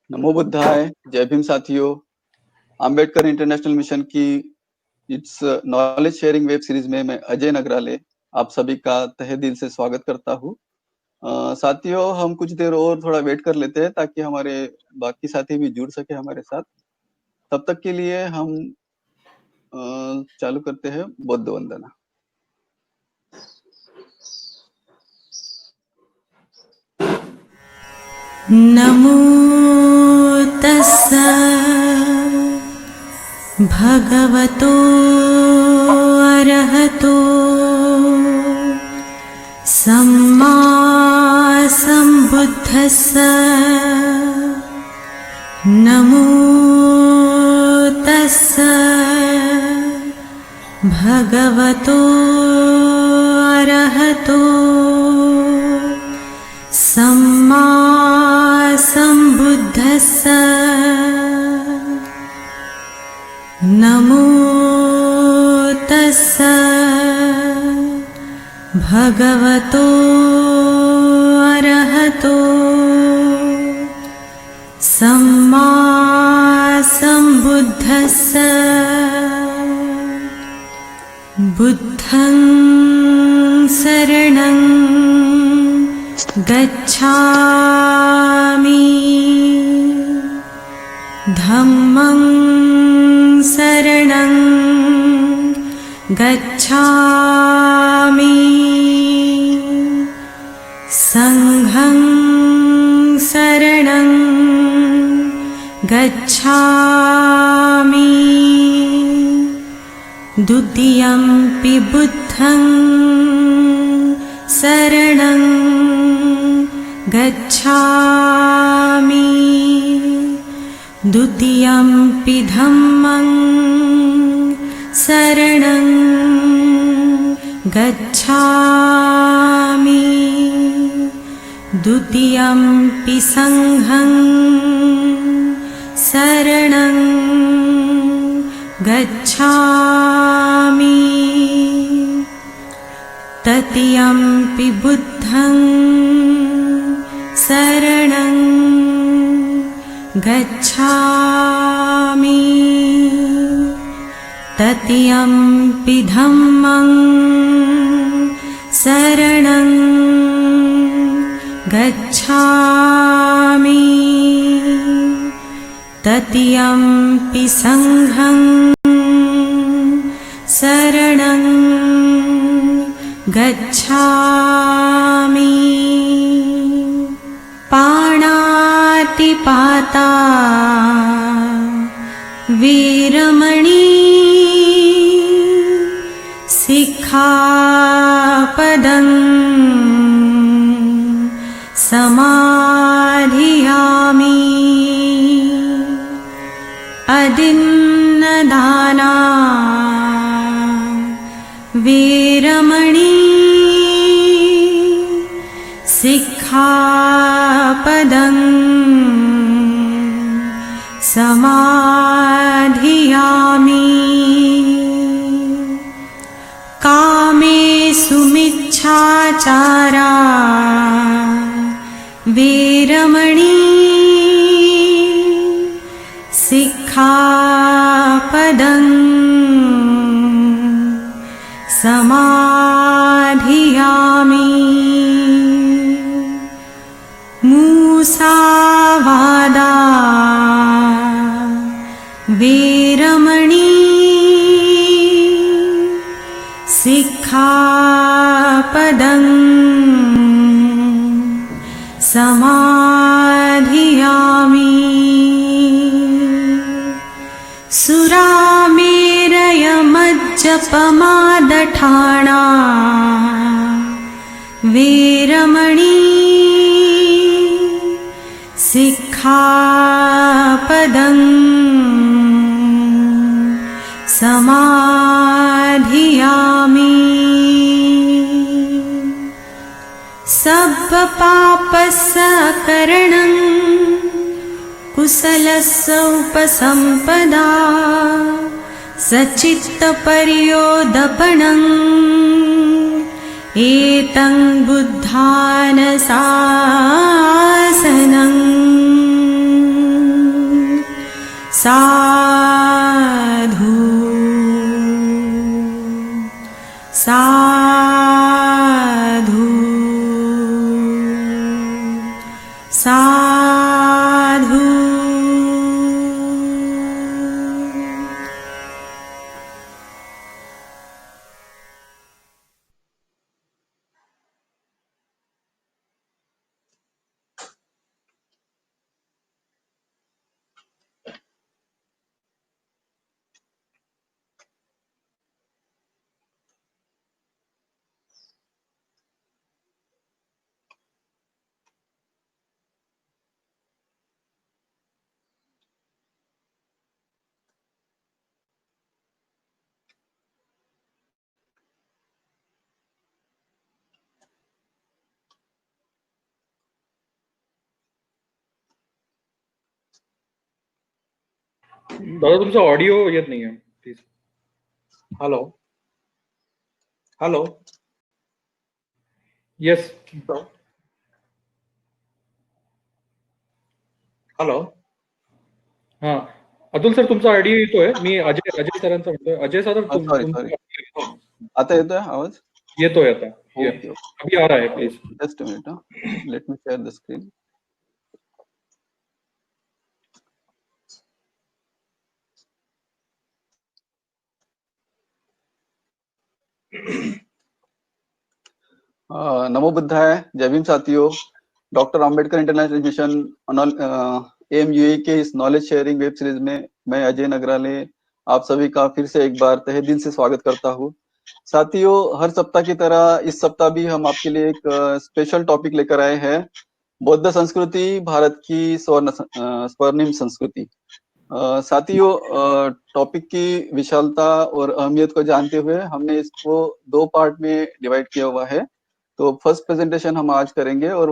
नमो बुद्धाय। जय भीम साथियों। Ambedkar international mission की it's knowledge sharing web series में मैं अजय नगराले आप सभी का तहे दिल से स्वागत करता हूँ। साथियों, हम कुछ देर और थोड़ा वेट कर लेते हैं ताकि हमारे बाकी साथी भी जुड़ सके हमारे साथ। तब तक के लिए हम चालू करते हैं बुद्ध वंदना। नमो तस्सा भगवतो अरहतो सम्मा सम्बुद्धस्सा। नमो तस्सा भगवतो अरहतो सम्मा सम्बुद्धस्सा। नमो तस्सा भगवतो अरहतो सम्मा सम्बुद्धस्सा। बुद्धं शरणं गच्छामि धम्मं शरणं गच्छामि संघं शरणं गच्छामि द्वितीयंपि बुद्धं शरणं गच्छामि द्वितीयंपि धम्मं शरणं गच्छामि द्वितीयंपि संघं शरणं गच्छामि तृतीयंपि बुद्धं शरणं गच्छामि तृतीयंपि धम्मं शरणं गच्छामि तृतीयंपि संघं शरणं गच्छामि पाणातिपाता वीरमणि सिक्खापदं समाधियामि अदिन्नदाना वीरमणि सिक्खापदं समाधियामि कामेषु मिच्छाचारा वीरमणि सिक्खापदं समाधियामि मुसावादा वीरमणि सिक्खापदं समाधियामि सुरामेरयमज्जपमादठाणा वीरमणि सिक्खापदं समाधियामि सब्बपापस्सकरणं कुशलस्य उपसम्पदा सचित्तपर्योदपणं एतं बुद्धानशासनं साधु साधु साधु। दादा तुमचा ऑडिओ येत नाहीये please. Hello hello. Yes hello. हा अतुल सर तुमचा ऑडिओ येतोय. मी अजय सरांचा म्हणतोय. अजय सर सॉरी आता येतोय आवाज? येतोय आता. ओके अभी आ रहा है please. Just a minute, let me share the screen. नमो बुद्धाय, जय भीम साथियों। Doctor Ambedkar international mission AMUE के इस नॉलेज शेयरिंग वेब सीरीज में मैं अजय नगराले आप सभी का फिर से एक बार तहे दिल से स्वागत करता हूँ। साथियों, हर सप्ताह की तरह इस सप्ताह भी हम आपके लिए एक स्पेशल टॉपिक लेकर आए हैं, बौद्ध संस्कृति, भारत की स्वर्णिम संस्कृति। साथियों, टॉपिक की विशालता और अहमियत को जानते हुए हमने इसको 2 पार्ट में डिवाइड किया हुआ है। तो फर्स्ट प्रेजेंटेशन हम आज करेंगे और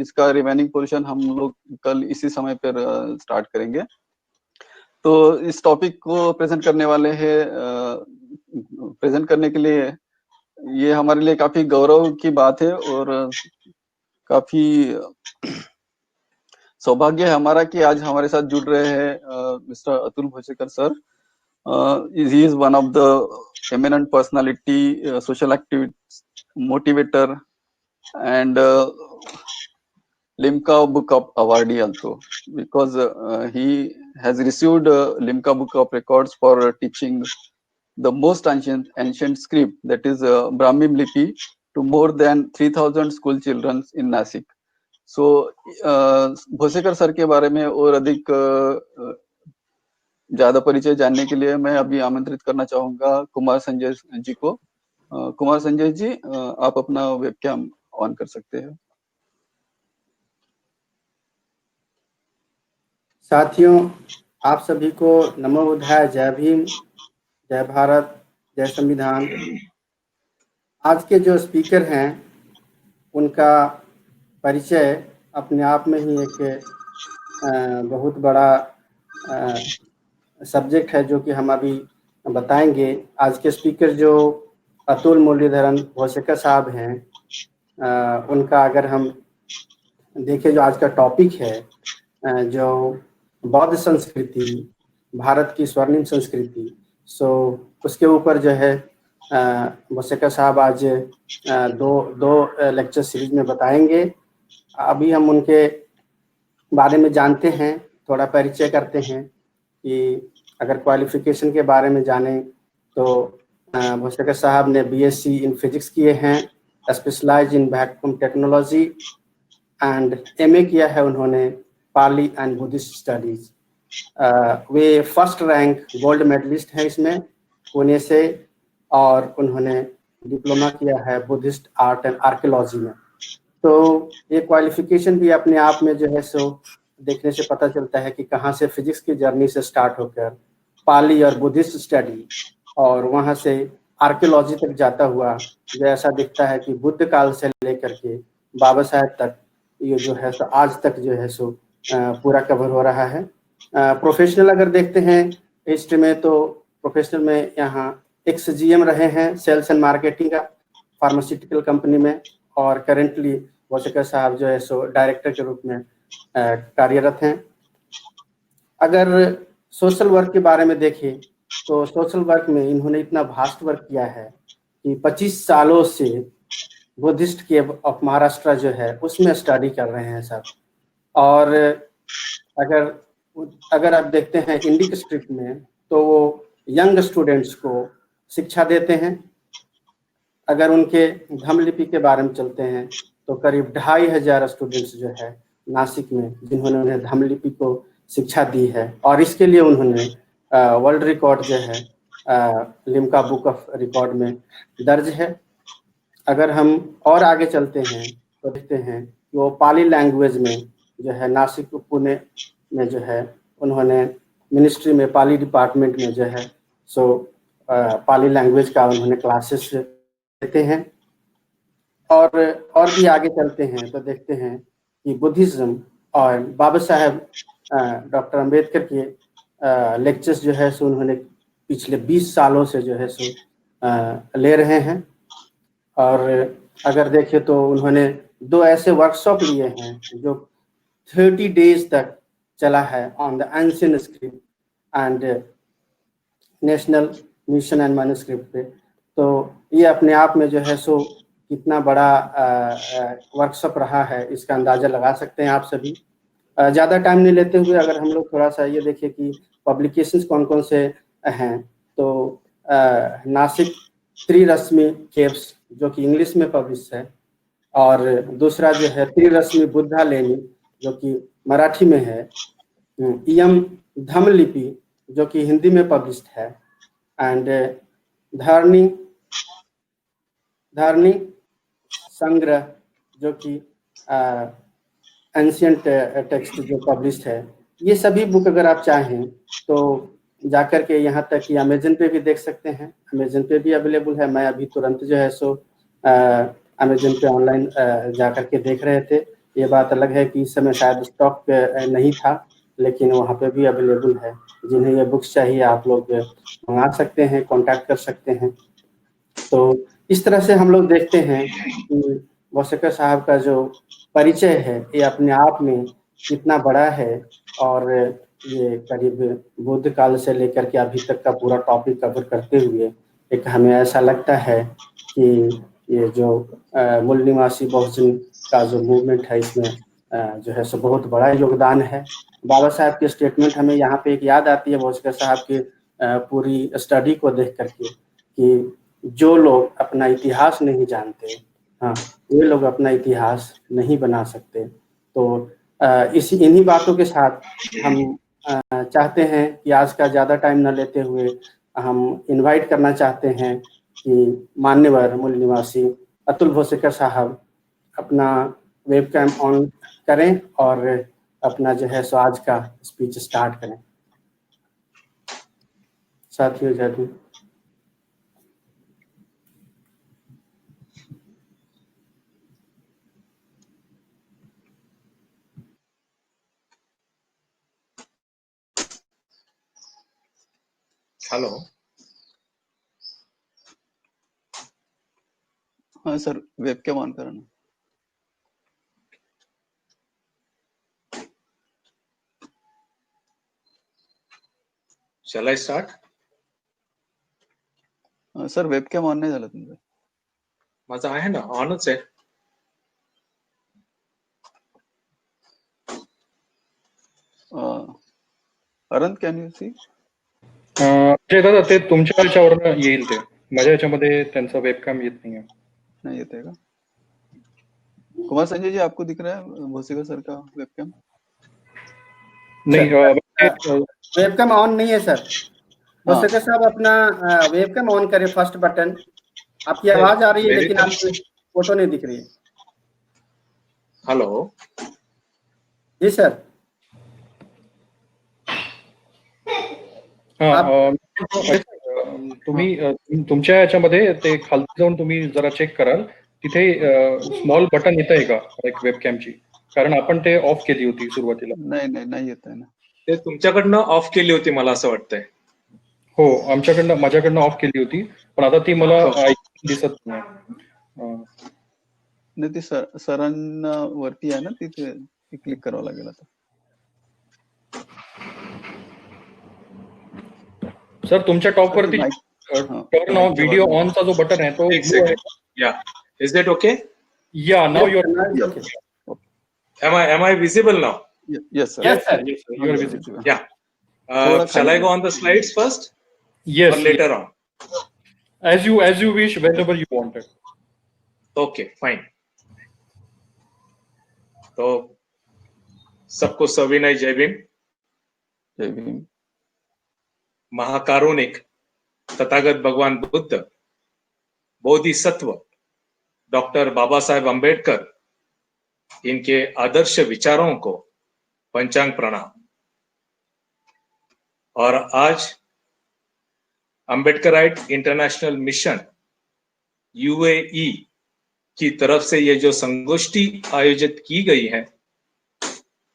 इसका रिमेनिंग पोर्शन हम लोग कल इसी समय पर स्टार्ट करेंगे। तो इस टॉपिक को प्रेजेंट करने वाले हैं, प्रेजेंट करने के लिए ये हमारे लिए काफी गौरव की बात है और काफी सौभाग्य है हमारा कि आज हमारे साथ जुड़ रहे हैं mister Atul Bhosekar sir. He is one of the eminent personality, social activist, motivator, and Limca Book of Awardee also, because he has received Limca Book of Records for teaching the most ancient script, that is Brahmi Lipi, to more than 3,000 school children in Nasik. So Bhosekar sir के बारे में और अधिक ज्यादा परिचय जानने के लिए मैं अभी आमंत्रित करना चाहूंगा कुमार संजय जी को. कुमार संजय जी, आप अपना वेबकैम ऑन कर सकते हैं. साथियों, आप सभी को नमो बुद्धाय, जय भीम, जय भारत, जय संविधान। आज के जो स्पीकर हैं उनका परिचय अपने आप में ही एक बहुत बड़ा सब्जेक्ट है जो कि हम अभी बताएंगे। आज के स्पीकर जो अतुल मुरलीधरन भोसेकर साहब हैं, उनका अगर हम देखें, जो आज का टॉपिक है जो बौद्ध संस्कृति, भारत की स्वर्णिम संस्कृति, सो उसके ऊपर जो है भोसेकर साहब आज दो लेक्चर सीरीज में बताएंगे। अभी हम उनके बारे में जानते हैं, थोड़ा परिचय करते हैं कि अगर क्वालिफिकेशन के बारे में जाने तो भोसेकर साहब ने BSc इन फिजिक्स किए हैं, specialise in vacuum technology, and MA किया है उन्होंने पाली एंड बुद्धिस्ट स्टडीज। वे फर्स्ट रैंक गोल्ड मेडलिस्ट हैं इसमें पुणे से, और उन्होंने डिप्लोमा किया है बुद्धिस्ट आर्ट एंड आर्कियोलॉजी में। तो ये क्वालिफिकेशन भी अपने आप में जो है सो देखने से पता चलता है कि कहाँ से फिजिक्स की जर्नी से स्टार्ट होकर पाली और बुद्धिस्ट स्टडी और वहाँ से आर्कियोलॉजी तक जाता हुआ जो ऐसा दिखता है कि बुद्ध काल से लेकर के बाबा साहेब तक ये जो है सो आज तक जो है सो पूरा कवर हो रहा है। प्रोफेशनल अगर देखते हैं हिस्ट्री में, तो प्रोफेशनल में यहाँ XGM रहे हैं, सेल्स एंड मार्केटिंग का, फार्मास्यूटिकल कंपनी में, और करेंटली भोसेकर साहब जो है सो डायरेक्टर के रूप में कार्यरत हैं। अगर सोशल वर्क के बारे में देखें तो सोशल वर्क में इन्होंने इतना वास्ट वर्क किया है कि 25 सालों से बुद्धिस्ट के ऑफ महाराष्ट्र जो है उसमें स्टडी कर रहे हैं सब। और अगर अगर आप देखते हैं इंडिक स्ट्रीट में तो वो यंग स्टूडेंट्स को शिक्षा देते हैं। अगर उनके धम्मलिपि के बारे में चलते हैं तो करीब 2500 स्टूडेंट्स जो है नासिक में जिन्होंने उन्हें धम्मलिपि को शिक्षा दी है, और इसके लिए उन्होंने वर्ल्ड रिकॉर्ड जो है लिम्का बुक ऑफ रिकॉर्ड में दर्ज है। अगर हम और आगे चलते हैं तो देखते हैं कि वो पाली लैंग्वेज में जो है नासिक पुणे में जो है उन्होंने मिनिस्ट्री में पाली डिपार्टमेंट में जो है सो पाली लैंग्वेज का उन्होंने क्लासेस देते हैं। और भी आगे चलते हैं तो देखते हैं कि बुद्धिज्म और बाबा साहेब डॉक्टर अंबेडकर के लेक्चर्स जो है सो उन्होंने पिछले 20 सालों से जो है सो ले रहे हैं। और अगर देखें तो उन्होंने 2 ऐसे वर्कशॉप लिए हैं जो 30 डेज तक चला है on the ancient script and national mission and manuscript पे। तो ये अपने आप में जो है सो कितना बड़ा वर्कशॉप रहा है इसका अंदाजा लगा सकते हैं आप सभी। ज़्यादा टाइम नहीं लेते हुए अगर हम लोग थोड़ा सा ये देखें कि पब्लिकेशंस कौन कौन से हैं तो नासिक त्रिरश्मि केव्स जो कि इंग्लिश में पब्लिश है, और दूसरा जो है त्रिरश्मि बुद्धा लेनी जो कि मराठी में है, इयम धम्मलिपि जो कि हिंदी में पब्लिश्ड है, एंड धारणी संग्रह जो कि एंशिएंट टेक्स्ट जो पब्लिश्ड है। ये सभी बुक अगर आप चाहें तो जाकर के यहाँ तक कि अमेजन पे भी देख सकते हैं, अमेजन पे भी अवेलेबल है। मैं अभी तुरंत जो है सो अमेजन पे ऑनलाइन जाकर के देख रहे थे। ये बात अलग है कि इस समय शायद स्टॉक नहीं था, लेकिन वहाँ पे भी अवेलेबल है। जिन्हें ये बुक्स चाहिए आप लोग मंगा सकते हैं, कांटेक्ट कर सकते हैं। तो इस तरह से हम लोग देखते हैं कि वोसेकर साहब का जो परिचय है ये अपने आप में कितना बड़ा है, और ये करीब बुद्ध काल से लेकर के अभी तक का पूरा टॉपिक कवर करते हुए एक हमें ऐसा लगता है कि ये जो मूल निवासी बहुजन का जो मूवमेंट है इसमें जो है सो बहुत बड़ा योगदान है। बाबा साहब की स्टेटमेंट हमें यहाँ पे एक याद आती है वोसेकर साहब की पूरी स्टडी को देख करके कि जो लोग अपना इतिहास नहीं जानते, हाँ, वे लोग अपना इतिहास नहीं बना सकते। तो इन्हीं बातों के साथ हम चाहते हैं कि आज का ज़्यादा टाइम न लेते हुए हम इनवाइट करना चाहते हैं कि मान्यवर मूल निवासी अतुल वोसेकर साहब अपना वेबकैम ऑन करें और अपना जो है सो आज का स्पीच स्टार्ट करें। साथियों जय हिंद। हेलो। हाँ सर, वेबकैम ऑन करना। Shall I start? Sir webcam on नाही झालं तुमचं. माझं आहे ना, ऑनच आहे. अरंत कॅन यू सी? अजय दादा ते तुमच्या याच्यावरनं येईल, ते माझ्या याच्यामध्ये त्यांचा वेबकॅम येत नाहीये. नहीं येते का? कुमार संजय जी आपको दिख रहा है भोसेकर सर का वेबकैम? नहीं, वेबकैम ऑन नहीं है सर। भोसेकर साहब अपना वेबकैम ऑन करें, फर्स्ट बटन। आपकी आवाज आ रही है लेकिन आपकी फोटो नहीं दिख रही है। हेलो जी सर। तुम्ही तुमच्या याच्यामध्ये ते खालती जाऊन तुम्ही जरा चेक कराल, तिथे स्मॉल बटन येत आहे का एक वेबकॅमची? कारण आपण ते ऑफ केली होती सुरुवातीला. नाही येत आहे ना. ते तुमच्याकडनं ऑफ केली होती मला असं वाटतंय. हो, माझ्याकडनं ऑफ केली होती, पण आता ती मला दिसत नाही. नाही ती सरांना वरती आहे ना, तिथे क्लिक करावं लागेल आता. सर तुमच्या टॉप वरती mic- टर्न ऑन व्हिडिओ ऑनचा जो बटन आहे तो एक blue आहे. Second yeah is that okay yeah now your Okay. am I visible now yes sir. Yes, sir. You are visible. yeah थोड़ा shall I खाली go on the slides first Yes, or later on as you wish, whenever you wanted. okay fine तो सबको सविनय जय भीम जय भीम. महाकारुणिक तथागत भगवान Buddha Bodhisattva doctor Baba Saheb Ambedkar इनके आदर्श विचारों को पंचांग प्रणाम. और आज अंबेडकराइट इंटरनेशनल मिशन यूएई की तरफ से ये जो संगोष्ठी आयोजित की गई है,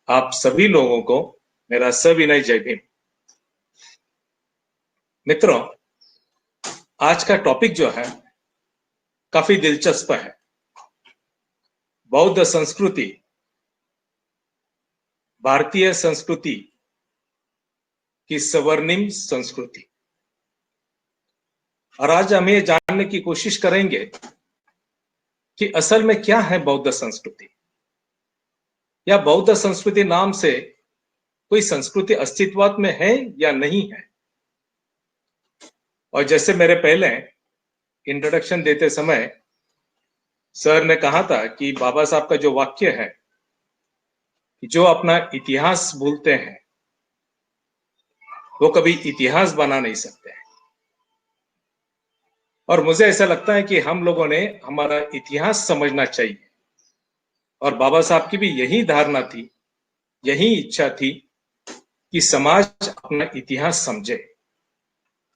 आप सभी लोगों को मेरा सविनय जय भीम. मित्रों, आज का टॉपिक जो है काफी दिलचस्प है. बौद्ध संस्कृति, भारतीय संस्कृति की स्वर्णिम संस्कृति. और आज हम ये जानने की कोशिश करेंगे कि असल में क्या है बौद्ध संस्कृति, या बौद्ध संस्कृति नाम से कोई संस्कृति अस्तित्व में है या नहीं है. और जैसे मेरे पहले इंट्रोडक्शन देते समय सर ने कहा था कि बाबा साहब का जो वाक्य है, जो अपना इतिहास भूलते हैं वो कभी इतिहास बना नहीं सकते हैं. और मुझे ऐसा लगता है कि हम लोगों ने हमारा इतिहास समझना चाहिए. और बाबा साहब की भी यही धारणा थी, यही इच्छा थी कि समाज अपना इतिहास समझे.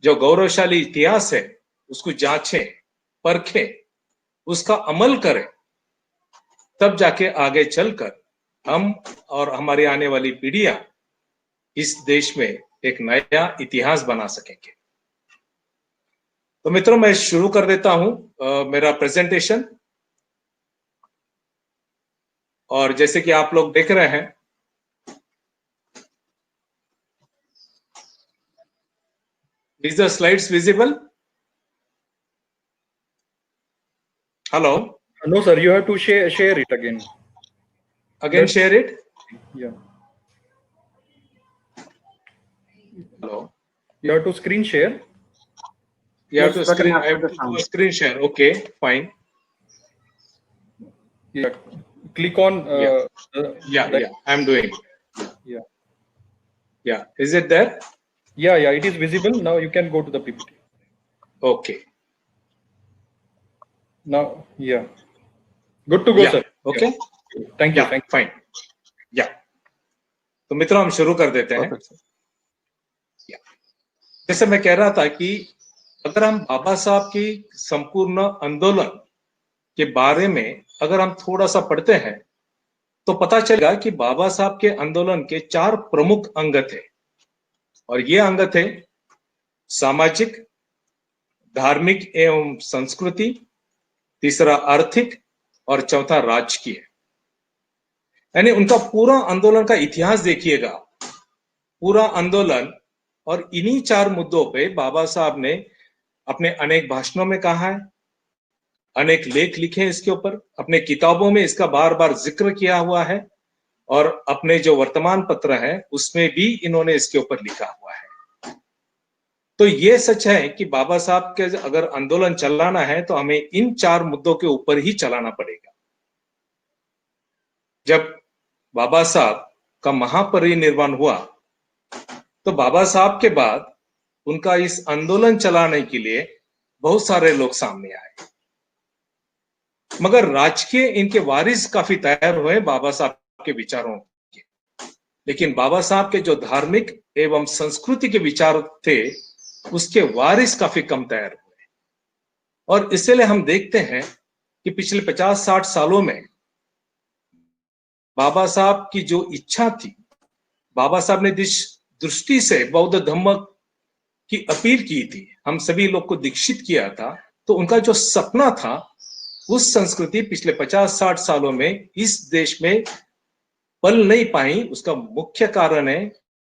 जो गौरवशाली इतिहास है उसको जांचे, परखे, उसका अमल करें, तब जाके आगे चलकर हम और हमारी आने वाली पीढ़ियां इस देश में एक नया इतिहास बना सकेंगे. तो मित्रों, मैं शुरू कर देता हूं मेरा प्रेजेंटेशन. और जैसे कि आप लोग देख रहे हैं, is the slides visible? Hello? No sir, you have to share it again. Again share it? Yeah, Hello? you have to screen share. You have Yes, to but screen, I I have have to the sound. do a screen share. Okay, fine. Yeah, click on Yeah, I'm doing. yeah. Yeah, is it there? Yeah, it is visible. Now you can go to the PPT. Okay. Now, yeah, good to go, Yeah, sir. okay. Yeah. Thank you. Yeah, fine. Yeah. तो मित्रों, हम शुरू कर देते हैं. Perfect, sir. जैसे मैं कह रहा था कि अगर हम बाबा साहब की संपूर्ण आंदोलन के बारे में अगर हम थोड़ा सा पढ़ते हैं तो पता चलेगा कि बाबा साहब के आंदोलन के 4 प्रमुख अंग थे. और ये अंग थे सामाजिक, धार्मिक एवं संस्कृति, तीसरा आर्थिक और चौथा राजकीय. यानी उनका पूरा आंदोलन का इतिहास देखिएगा. पूरा आंदोलन और इन्हीं 4 मुद्दों पे बाबा साहब ने अपने अनेक भाषणों में कहा है, अनेक लेख लिखे हैं इसके ऊपर, अपने किताबों में इसका बार बार जिक्र किया हुआ है, और अपने जो वर्तमान पत्र है उसमें भी इन्होंने इसके ऊपर लिखा हुआ है. तो ये सच है कि बाबा साहब के अगर आंदोलन चलाना है तो हमें इन 4 मुद्दों के ऊपर ही चलाना पड़ेगा. जब बाबा साहब का महापरिनिर्वाण हुआ तो बाबा साहब के बाद उनका इस आंदोलन चलाने के लिए बहुत सारे लोग सामने आए, मगर राजकीय इनके वारिस काफी तैयार हुए बाबा साहब के विचारों के. लेकिन बाबा साहब के जो धार्मिक एवं संस्कृति के विचार थे उसके वारिस काफी कम तैयार हुए. और इसलिए हम देखते हैं कि पिछले 50-60 सालों में बाबा साहब की जो इच्छा थी, बाबा साहब ने जिस दृष्टि से बौद्ध धम्म की अपील की थी, हम सभी लोग को दीक्षित किया था, तो उनका जो सपना था उस संस्कृति पिछले 50-60 सालों में इस देश में पल नहीं पाई. उसका मुख्य कारण है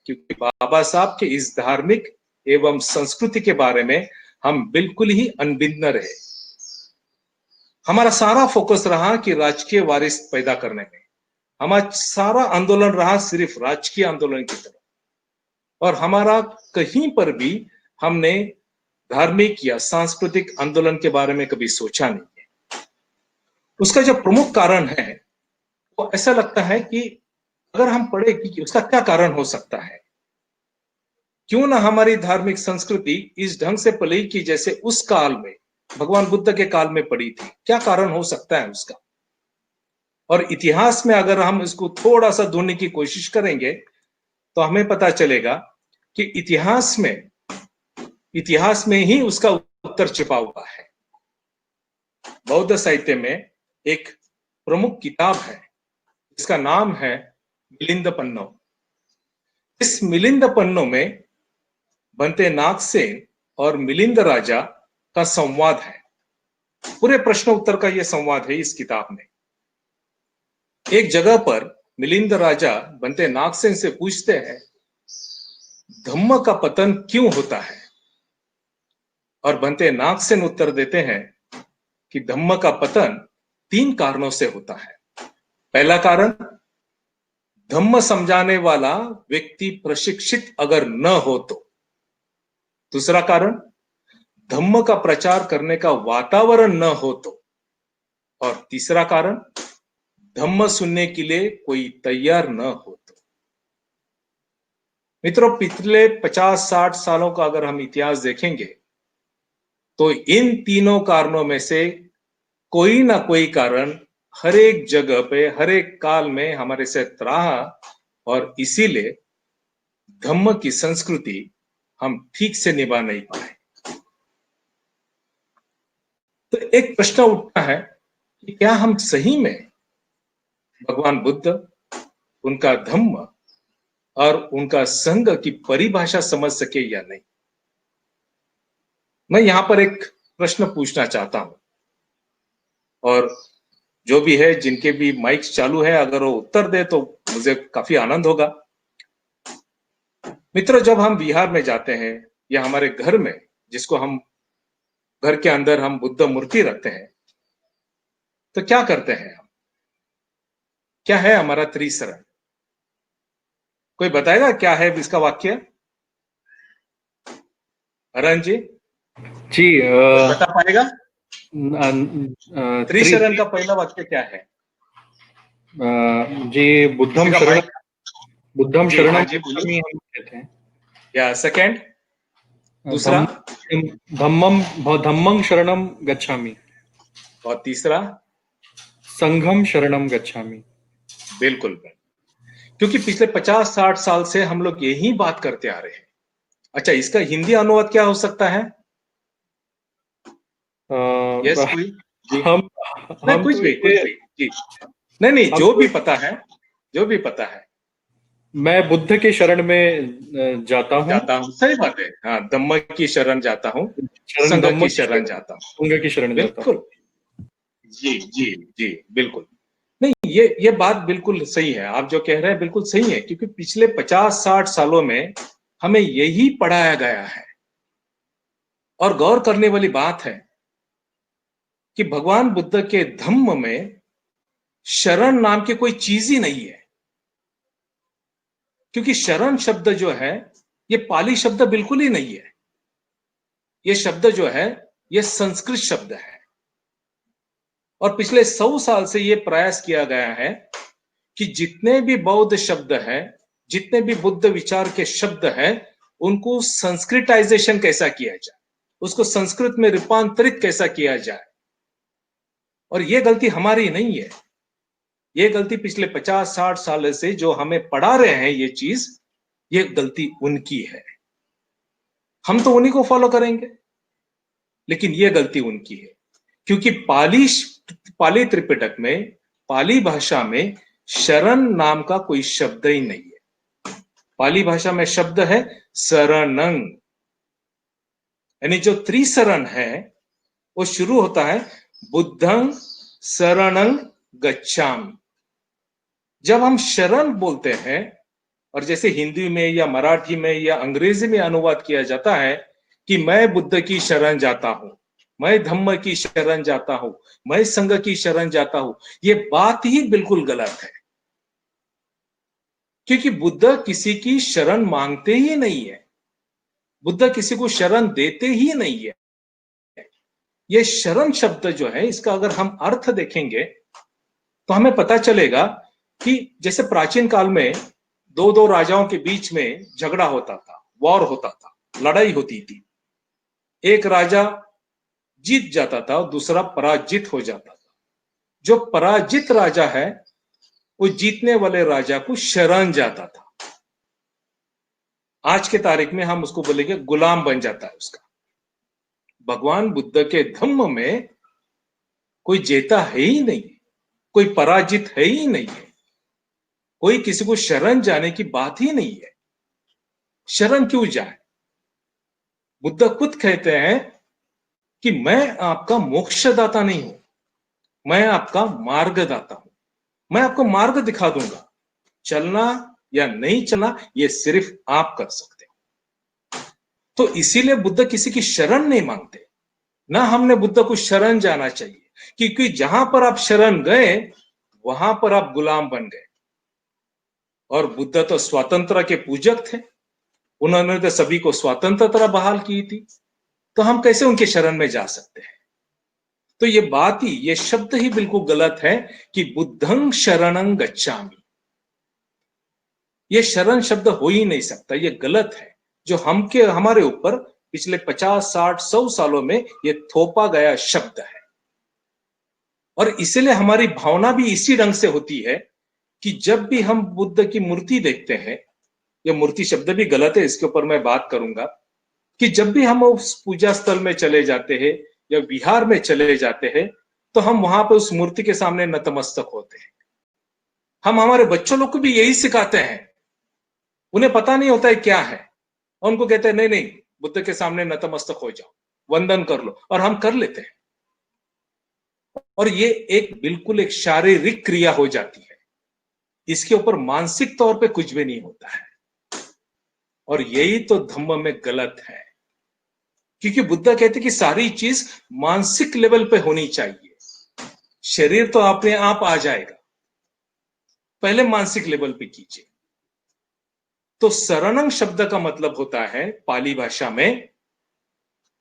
क्योंकि बाबा साहब के इस धार्मिक एवं संस्कृति के बारे में हम बिल्कुल ही अनभिज्ञ रहे। हमारा सारा फोकस रहा कि राजकीय वारिस पैदा करने में, हमारा सारा आंदोलन रहा सिर्फ राजकीय आंदोलन की तरफ, और हमारा कहीं पर भी हमने धार्मिक या सांस्कृतिक आंदोलन के बारे में कभी सोचा नहीं है। उसका जो प्रमुख कारण है वो ऐसा लगता है कि अगर हम पढ़े कि उसका क्या कारण हो सकता है, क्यों ना हमारी धार्मिक संस्कृति इस ढंग से पली कि जैसे उस काल में भगवान बुद्ध के काल में पड़ी थी, क्या कारण हो सकता है उसका। और इतिहास में अगर हम इसको थोड़ा सा ढूंढने की कोशिश करेंगे तो हमें पता चलेगा कि इतिहास में ही उसका उत्तर छिपा हुआ है। बौद्ध साहित्य में एक प्रमुख किताब है, इसका नाम है मिलिंद पन्नो। इस मिलिंद पन्नो में बंते नागसेन और मिलिंद राजा का संवाद है। पूरे प्रश्न उत्तर का यह संवाद है इस किताब में। एक जगह पर मिलिंद राजा बंते नागसेन से पूछते हैं, धम्म का पतन क्यों होता है? और बंते नागसेन उत्तर देते हैं कि धम्म का पतन 3 कारणों से होता है। पहला कारण, धम्म समझाने वाला व्यक्ति प्रशिक्षित अगर न हो तो। दूसरा कारण, धम्म का प्रचार करने का वातावरण न हो तो। और तीसरा कारण, धम्म सुनने के लिए कोई तैयार न हो तो। मित्रों, पिछले 50-60 सालों का अगर हम इतिहास देखेंगे तो इन तीनों कारणों में से कोई ना कोई कारण हर एक जगह पे, हर एक काल में हमारे साथ रहा, और इसीलिए धम्म की संस्कृति हम ठीक से निभा नहीं पाए। तो एक प्रश्न उठता है कि क्या हम सही में भगवान बुद्ध, उनका धम्म और उनका संघ की परिभाषा समझ सके या नहीं। मैं यहां पर एक प्रश्न पूछना चाहता हूं, और जो भी है, जिनके भी माइक्स चालू है, अगर वो उत्तर दे तो मुझे काफी आनंद होगा। मित्रों, जब हम बिहार में जाते हैं या हमारे घर में, जिसको हम घर के अंदर हम बुद्ध मूर्ति रखते हैं, तो क्या करते हैं हम? क्या है हमारा त्रिशरण? कोई बताएगा क्या है इसका वाक्य? अरन जी बता पाएगा? त्रिशरण का पहला वाक्य क्या है? जी, बुद्धम शरणम जी बोलिए। हम कहते हैं। या सेकंड, दूसरा? धम्मं शरणम गच्छामि। और तीसरा? संघम शरणम गच्छामि। बिल्कुल, क्योंकि पिछले 50-60 साल से हम लोग यही बात करते आ रहे हैं। अच्छा, इसका हिंदी अनुवाद क्या हो सकता है? यस, कोई? नहीं, कुछ भी जी। नहीं, जो भी पता है। मैं बुद्ध के शरण में जाता हूँ। सही बात है। हाँ, धम्म की शरण जाता हूँ, संघ की शरण जाता हूँ। संघ की शरण जाता हूँ। बिल्कुल, जी, बिल्कुल। नहीं, ये बात बिल्कुल सही है। आप जो कह रहे हैं बिल्कुल सही है, क्योंकि पिछले 50-60 सालों में हमें यही पढ़ाया गया है। और गौर करने वाली बात है कि भगवान बुद्ध के धम्म में शरण नाम की कोई चीज ही नहीं है। क्योंकि शरण शब्द जो है, ये पाली शब्द बिल्कुल ही नहीं है। ये शब्द जो है, ये संस्कृत शब्द है। और पिछले 100 साल से ये प्रयास किया गया है कि जितने भी बौद्ध शब्द हैं, जितने भी बुद्ध विचार के शब्द हैं, उनको संस्कृताइजेशन कैसा किया जाए, उसको संस्कृत में रूपांतरित कैसा किया जाए। और ये गलती हमारी नहीं है, ये गलती पिछले 50-60 साल से जो हमें पढ़ा रहे हैं ये चीज, ये गलती उनकी है। हम तो उन्हीं को फॉलो करेंगे, लेकिन ये गलती उनकी है। क्योंकि पाली त्रिपिटक में, पाली भाषा में शरण नाम का कोई शब्द ही नहीं है। पाली भाषा में शब्द है शरणं, यानी जो त्रिशरण है वो शुरू होता है बुद्धं शरणं गच्छामि। जब हम शरण बोलते हैं और जैसे हिंदी में या मराठी में या अंग्रेजी में अनुवाद किया जाता है कि मैं बुद्ध की शरण जाता हूं, मैं धम्म की शरण जाता हूं, मैं संघ की शरण जाता हूं, ये बात ही बिल्कुल गलत है। क्योंकि बुद्ध किसी की शरण मांगते ही नहीं है, बुद्ध किसी को शरण देते ही नहीं है। ये शरण शब्द जो है, इसका अगर हम अर्थ देखेंगे तो हमें पता चलेगा कि जैसे प्राचीन काल में दो दो राजाओं के बीच में झगड़ा होता था, वॉर होता था, लड़ाई होती थी। एक राजा जीत जाता था और दूसरा पराजित हो जाता था। जो पराजित राजा है वो जीतने वाले राजा को शरण जाता था। आज के तारीख में हम उसको बोलेंगे गुलाम बन जाता है उसका। भगवान बुद्ध के धम्म में कोई जेता है ही नहीं, कोई पराजित है ही नहीं है, कोई किसी को शरण जाने की बात ही नहीं है। शरण क्यों जाए? बुद्ध खुद कहते हैं कि मैं आपका मोक्षदाता नहीं हूं, मैं आपका मार्गदाता हूं, मैं आपको मार्ग दिखा दूंगा। चलना या नहीं चलना ये सिर्फ आप कर सकते हो। तो इसीलिए बुद्ध किसी की शरण नहीं मांगते, ना हमने बुद्ध को शरण जाना चाहिए, क्योंकि जहां पर आप शरण गए वहां पर आप गुलाम बन गए। और बुद्ध तो स्वतंत्रता के पूजक थे, उन्होंने तो सभी को स्वतंत्रता बहाल की थी, तो हम कैसे उनके शरण में जा सकते हैं? तो ये बात ही, ये शब्द ही बिल्कुल गलत है कि बुद्धं शरणं गच्छामि। ये शरण शब्द हो ही नहीं सकता, ये गलत है। जो हमारे ऊपर पिछले 50, 60, 100 सालों में ये थोपा गया शब्द है। और इसलिए हमारी भावना भी इसी ढंग से होती है कि जब भी हम बुद्ध की मूर्ति देखते हैं, ये मूर्ति शब्द भी गलत है, इसके ऊपर मैं बात करूंगा, कि जब भी हम उस पूजा स्थल में चले जाते हैं या विहार में चले जाते हैं तो हम वहां पर उस मूर्ति के सामने नतमस्तक होते हैं। हम हमारे बच्चों लोग को भी यही सिखाते हैं। उन्हें पता नहीं होता है क्या है, और उनको कहते हैं नहीं नहीं, बुद्ध के सामने नतमस्तक हो जाओ, वंदन कर लो, और हम कर लेते हैं। और ये एक बिल्कुल एक शारीरिक क्रिया हो जाती है, इसके ऊपर मानसिक तौर पे कुछ भी नहीं होता है। और यही तो धम्म में गलत है, क्योंकि बुद्ध कहते कि सारी चीज मानसिक लेवल पे होनी चाहिए। शरीर तो अपने आप आ जाएगा, पहले मानसिक लेवल पे कीजिए। तो शरणं शब्द का मतलब होता है पाली भाषा में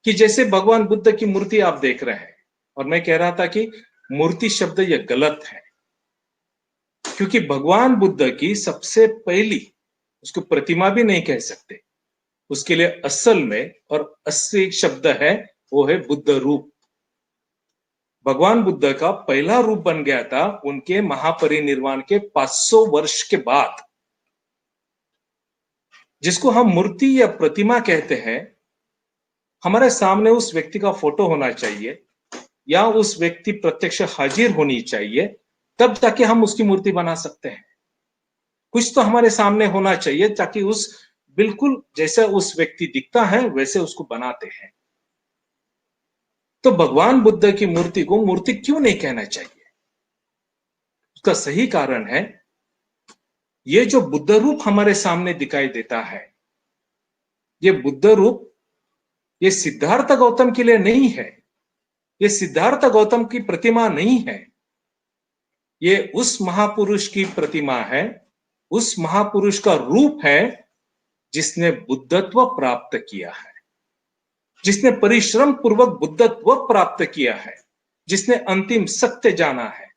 कि जैसे भगवान बुद्ध की मूर्ति आप देख रहे हैं, और मैं कह रहा था कि मूर्ति शब्द यह गलत है, क्योंकि भगवान बुद्ध की सबसे पहली, उसको प्रतिमा भी नहीं कह सकते, उसके लिए असल में और असली शब्द है वो है बुद्ध रूप। भगवान बुद्ध का पहला रूप बन गया था उनके महापरिनिर्वाण के 500 वर्ष के बाद। जिसको हम मूर्ति या प्रतिमा कहते हैं, हमारे सामने उस व्यक्ति का फोटो होना चाहिए या उस व्यक्ति प्रत्यक्ष हाजिर होनी चाहिए, तब जाके हम उसकी मूर्ति बना सकते हैं। कुछ तो हमारे सामने होना चाहिए ताकि उस बिल्कुल जैसे उस व्यक्ति दिखता है वैसे उसको बनाते हैं। तो भगवान बुद्ध की मूर्ति को मूर्ति क्यों नहीं कहना चाहिए? उसका सही कारण है, ये जो बुद्ध रूप हमारे सामने दिखाई देता है, ये बुद्ध रूप ये सिद्धार्थ गौतम के लिए नहीं है, ये सिद्धार्थ गौतम की प्रतिमा नहीं है, ये उस महापुरुष की प्रतिमा है, उस महापुरुष का रूप है जिसने बुद्धत्व प्राप्त किया है, जिसने परिश्रम पूर्वक बुद्धत्व प्राप्त किया है, जिसने अंतिम सत्य जाना है,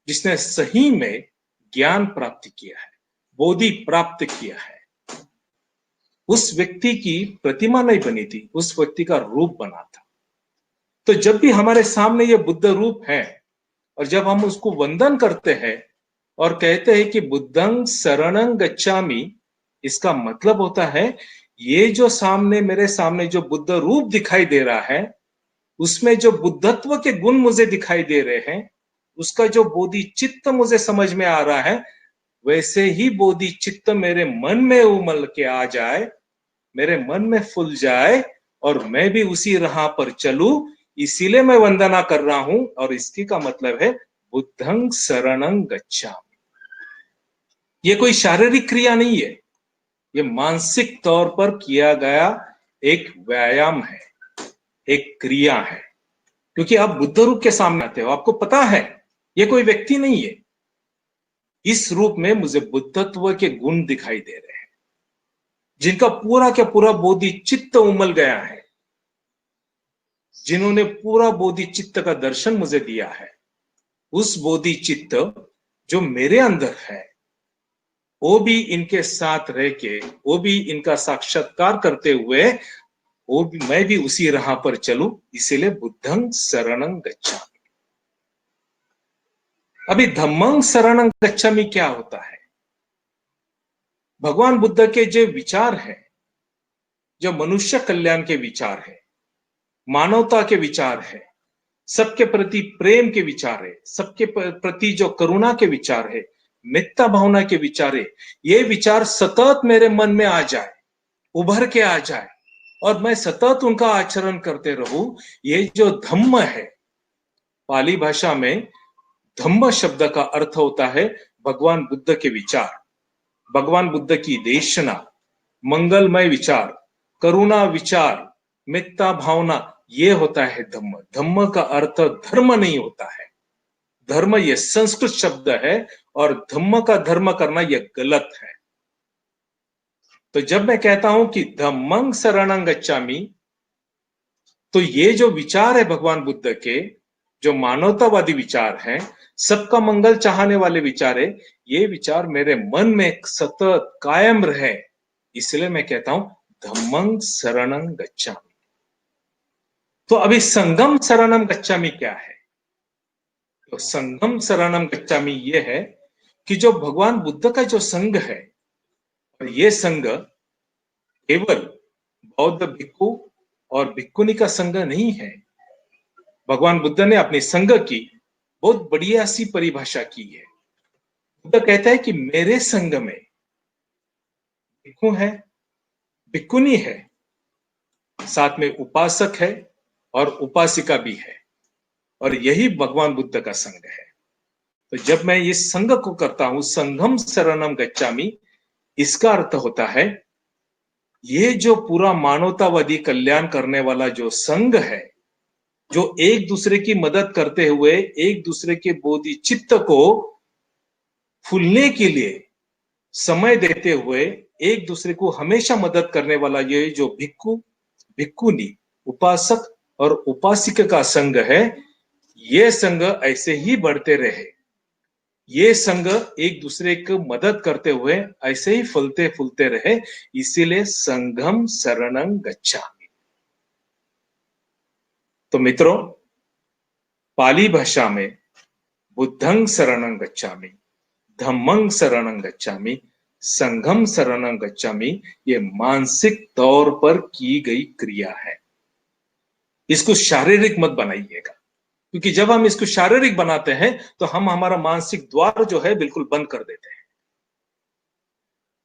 जिसने सही में ज्ञान प्राप्त किया है, बोधि प्राप्त किया है। उस व्यक्ति की प्रतिमा नहीं बनी थी, उस व्यक्ति का रूप बना था। तो जब भी हमारे सामने ये बुद्ध रूप है और जब हम उसको वंदन करते हैं और कहते हैं कि बुद्धं शरणं गच्छामि, इसका मतलब होता है ये जो सामने मेरे सामने जो बुद्ध रूप दिखाई दे रहा है, उसमें जो बुद्धत्व के गुण मुझे दिखाई दे रहे हैं, उसका जो बोधि चित्त मुझे समझ में आ रहा है, वैसे ही बोधि चित्त मेरे मन में उमल के आ जाए, मेरे मन में फूल जाए और मैं भी उसी राह पर चलूं। इसीलिए मैं वंदना कर रहा हूं, और इसकी का मतलब है बुद्धं शरणं गच्छामि। ये कोई शारीरिक क्रिया नहीं है, ये मानसिक तौर पर किया गया एक व्यायाम है, एक क्रिया है। क्योंकि आप बुद्ध रूप के सामने आते हो, आपको पता है ये कोई व्यक्ति नहीं है, इस रूप में मुझे बुद्धत्व के गुण दिखाई दे रहे हैं, जिनका पूरा क्या पूरा बोधि चित्त उमल गया है, जिन्होंने पूरा बोधि चित्त का दर्शन मुझे दिया है। उस बोधि चित्त जो मेरे अंदर है, वो भी इनके साथ रह के, वो भी इनका साक्षात्कार करते हुए, वो भी मैं भी उसी राह पर चलूं, इसीलिए बुद्धं शरणं गच्छामि। अभी धम्मं शरणं गच्छामि क्या होता है? भगवान बुद्ध के जो विचार है, जो मनुष्य कल्याण के विचार है, मानवता के विचार है, सबके प्रति प्रेम के विचार है, सबके प्रति जो करुणा के विचार है, मित्रता भावना के विचार है, ये विचार सतत मेरे मन में आ जाए, उभर के आ जाए और मैं सतत उनका आचरण करते रहूं। ये जो धम्म है, पाली भाषा में धम्म शब्द का अर्थ होता है भगवान बुद्ध के विचार, भगवान बुद्ध की देशना, मंगलमय विचार, करुणा विचार, मित्रता भावना, ये होता है धम्म। धम्म का अर्थ धर्म नहीं होता है, धर्म ये संस्कृत शब्द है और धम्म का धर्म करना यह गलत है। तो जब मैं कहता हूं कि धम्मं शरणं गच्छामि, तो ये जो विचार है भगवान बुद्ध के, जो मानवतावादी विचार हैं, सबका मंगल चाहने वाले विचार है, ये विचार मेरे मन में सतत कायम रहे, इसलिए मैं कहता हूं धम्मं शरणं गच्छामि। तो अभी संगम शरणं गच्छामि क्या है? तो संगम शरणं गच्छामि ये है कि जो भगवान बुद्ध का जो संघ है, और ये संघ केवल बौद्ध भिक्खु और भिक्खुनी का संघ नहीं है। भगवान बुद्ध ने अपने संघ की बहुत बढ़िया सी परिभाषा की है। बुद्ध कहता है कि मेरे संघ में भिक्खु है, भिक्खुनी है, साथ में उपासक है और उपासिका भी है, और यही भगवान बुद्ध का संघ है। तो जब मैं इस संघ को करता हूं, संघम शरणं गच्छामि, इसका अर्थ होता है ये जो पूरा मानवतावादी कल्याण करने वाला जो संघ है, जो एक दूसरे की मदद करते हुए एक दूसरे के बोधि चित्त को फूलने के लिए समय देते हुए एक दूसरे को हमेशा मदद करने वाला ये जो भिक्खु, भिक्खुनी, उपासक और उपासिका का संघ है, ये संघ ऐसे ही बढ़ते रहे, ये संघ एक दूसरे को मदद करते हुए ऐसे ही फलते फूलते रहे, इसीलिए संघम शरणं गच्छामि। तो मित्रों, पाली भाषा में बुद्धं शरणं गच्छामि, धम्मं शरणं गच्छामि, संघम शरणं गच्छामि, ये मानसिक तौर पर की गई क्रिया है। इसको शारीरिक मत बनाइएगा, क्योंकि जब हम इसको शारीरिक बनाते हैं तो हम हमारा मानसिक द्वार जो है बिल्कुल बंद कर देते हैं।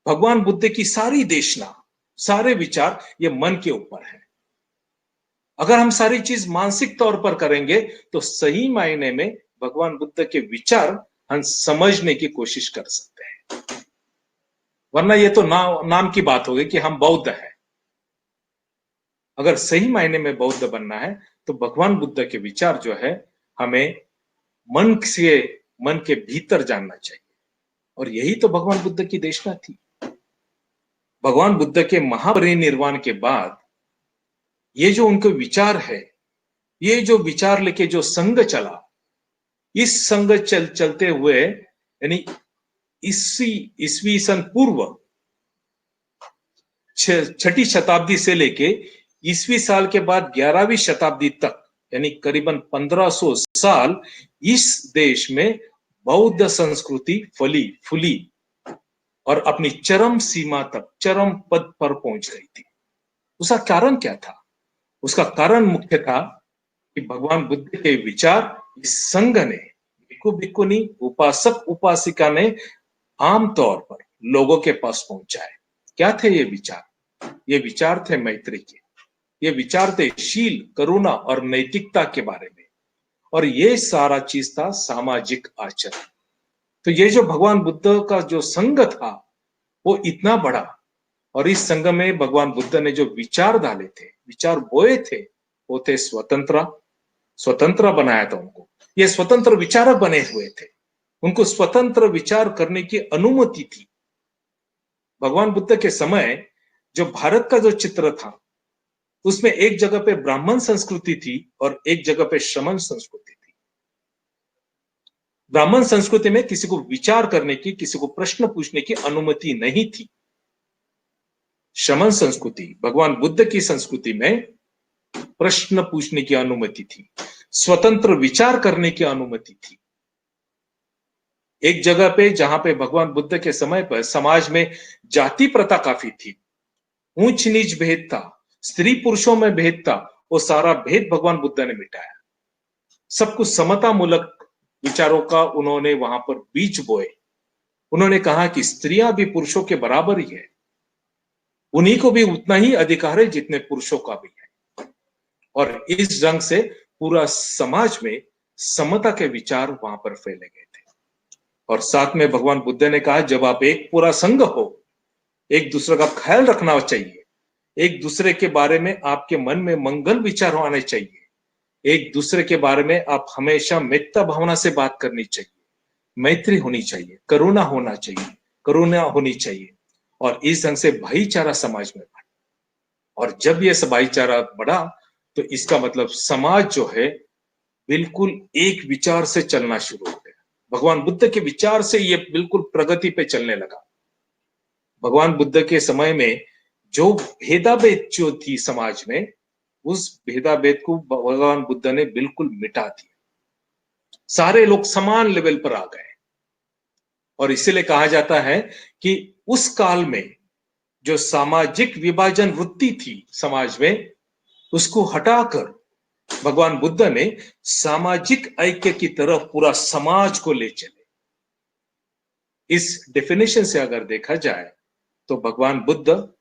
भगवान बुद्ध की सारी देशना, सारे विचार ये मन के ऊपर है। अगर हम सारी चीज मानसिक तौर पर करेंगे तो सही मायने में भगवान बुद्ध के विचार हम समझने की कोशिश कर सकते हैं, वरना ये तो नाम की बात होगी कि हम बौद्ध हैं। अगर सही मायने में बौद्ध बनना है तो भगवान बुद्ध के विचार जो है हमें मन के भीतर जानना चाहिए, और यही तो भगवान बुद्ध की देशना थी। भगवान बुद्ध के महापरिनिर्वाण के बाद ये जो उनके विचार है, ये जो विचार लेके जो संघ चला, इस संघ चलते हुए यानी ईस्वी सन पूर्व 6ठी शताब्दी से लेके ईस्वी साल के बाद 11वीं शताब्दी तक, यानी करीबन 1500 साल इस देश में बौद्ध संस्कृति फली फूली और अपनी चरम सीमा तक, चरम पद पर पहुंच गई थी। उसका कारण क्या था? उसका कारण मुख्य था कि भगवान बुद्ध के विचार इस संघ ने, भिक्खु भिक्खुनी, उपासक उपासिका ने आमतौर पर लोगों के पास पहुंचाए। क्या थे ये विचार? ये विचार थे मैत्री के, ये विचार थे शील, करुणा और नैतिकता के बारे में, और ये सारा चीज था सामाजिक आचरण। तो ये जो भगवान बुद्ध का जो संघ था वो इतना बड़ा, और इस संघ में भगवान बुद्ध ने जो विचार डाले थे, विचार बोए थे, वो थे स्वतंत्र बनाया था उनको। ये स्वतंत्र विचारक बने हुए थे, उनको स्वतंत्र विचार करने की अनुमति थी। भगवान बुद्ध के समय जो भारत का जो चित्र था उसमें एक जगह पे ब्राह्मण संस्कृति थी और एक जगह पे श्रमण संस्कृति थी। ब्राह्मण संस्कृति में किसी को विचार करने की, किसी को प्रश्न पूछने की अनुमति नहीं थी। श्रमण संस्कृति, भगवान बुद्ध की संस्कृति में प्रश्न पूछने की अनुमति थी, स्वतंत्र विचार करने की अनुमति थी। एक जगह पे जहां पे भगवान बुद्ध के समय पर समाज में जाति प्रथा काफी थी, ऊंच नीच भेद था, स्त्री पुरुषों में भेद था, वो सारा भेद भगवान बुद्ध ने मिटाया। सब कुछ समता मूलक विचारों का उन्होंने वहां पर बीज बोए। उन्होंने कहा कि स्त्रियां भी पुरुषों के बराबर ही है, उन्हीं को भी उतना ही अधिकार है जितने पुरुषों का भी है। और इस ढंग से पूरा समाज में समता के विचार वहां पर फैले गए थे। और साथ में भगवान बुद्ध ने कहा, जब आप एक पूरा संघ हो, एक दूसरे का ख्याल रखना चाहिए, एक दूसरे के बारे में आपके मन में मंगल विचार आने चाहिए, एक दूसरे के बारे में आप हमेशा मित्रता भावना से बात करनी चाहिए, मैत्री होनी चाहिए, करुणा होनी चाहिए, और इस ढंग से भाईचारा समाज में बढ़ा। और जब यह भाईचारा बढ़ा तो इसका मतलब समाज जो है बिल्कुल एक विचार से चलना शुरू हो गया। भगवान बुद्ध के विचार से ये बिल्कुल प्रगति पे चलने लगा। भगवान बुद्ध के समय में जो भेदाभेद जो थी समाज में, उस भेदाभेद को भगवान बुद्ध ने बिल्कुल मिटा दिया। सारे लोग समान लेवल पर आ गए। और इसीलिए कहा जाता है कि उस काल में जो सामाजिक विभाजन वृत्ति थी समाज में, उसको हटाकर भगवान बुद्ध ने सामाजिक ऐक्य की तरफ पूरा समाज को ले चले। इस डेफिनेशन से अगर देखा जाए तो भगवान बुद्ध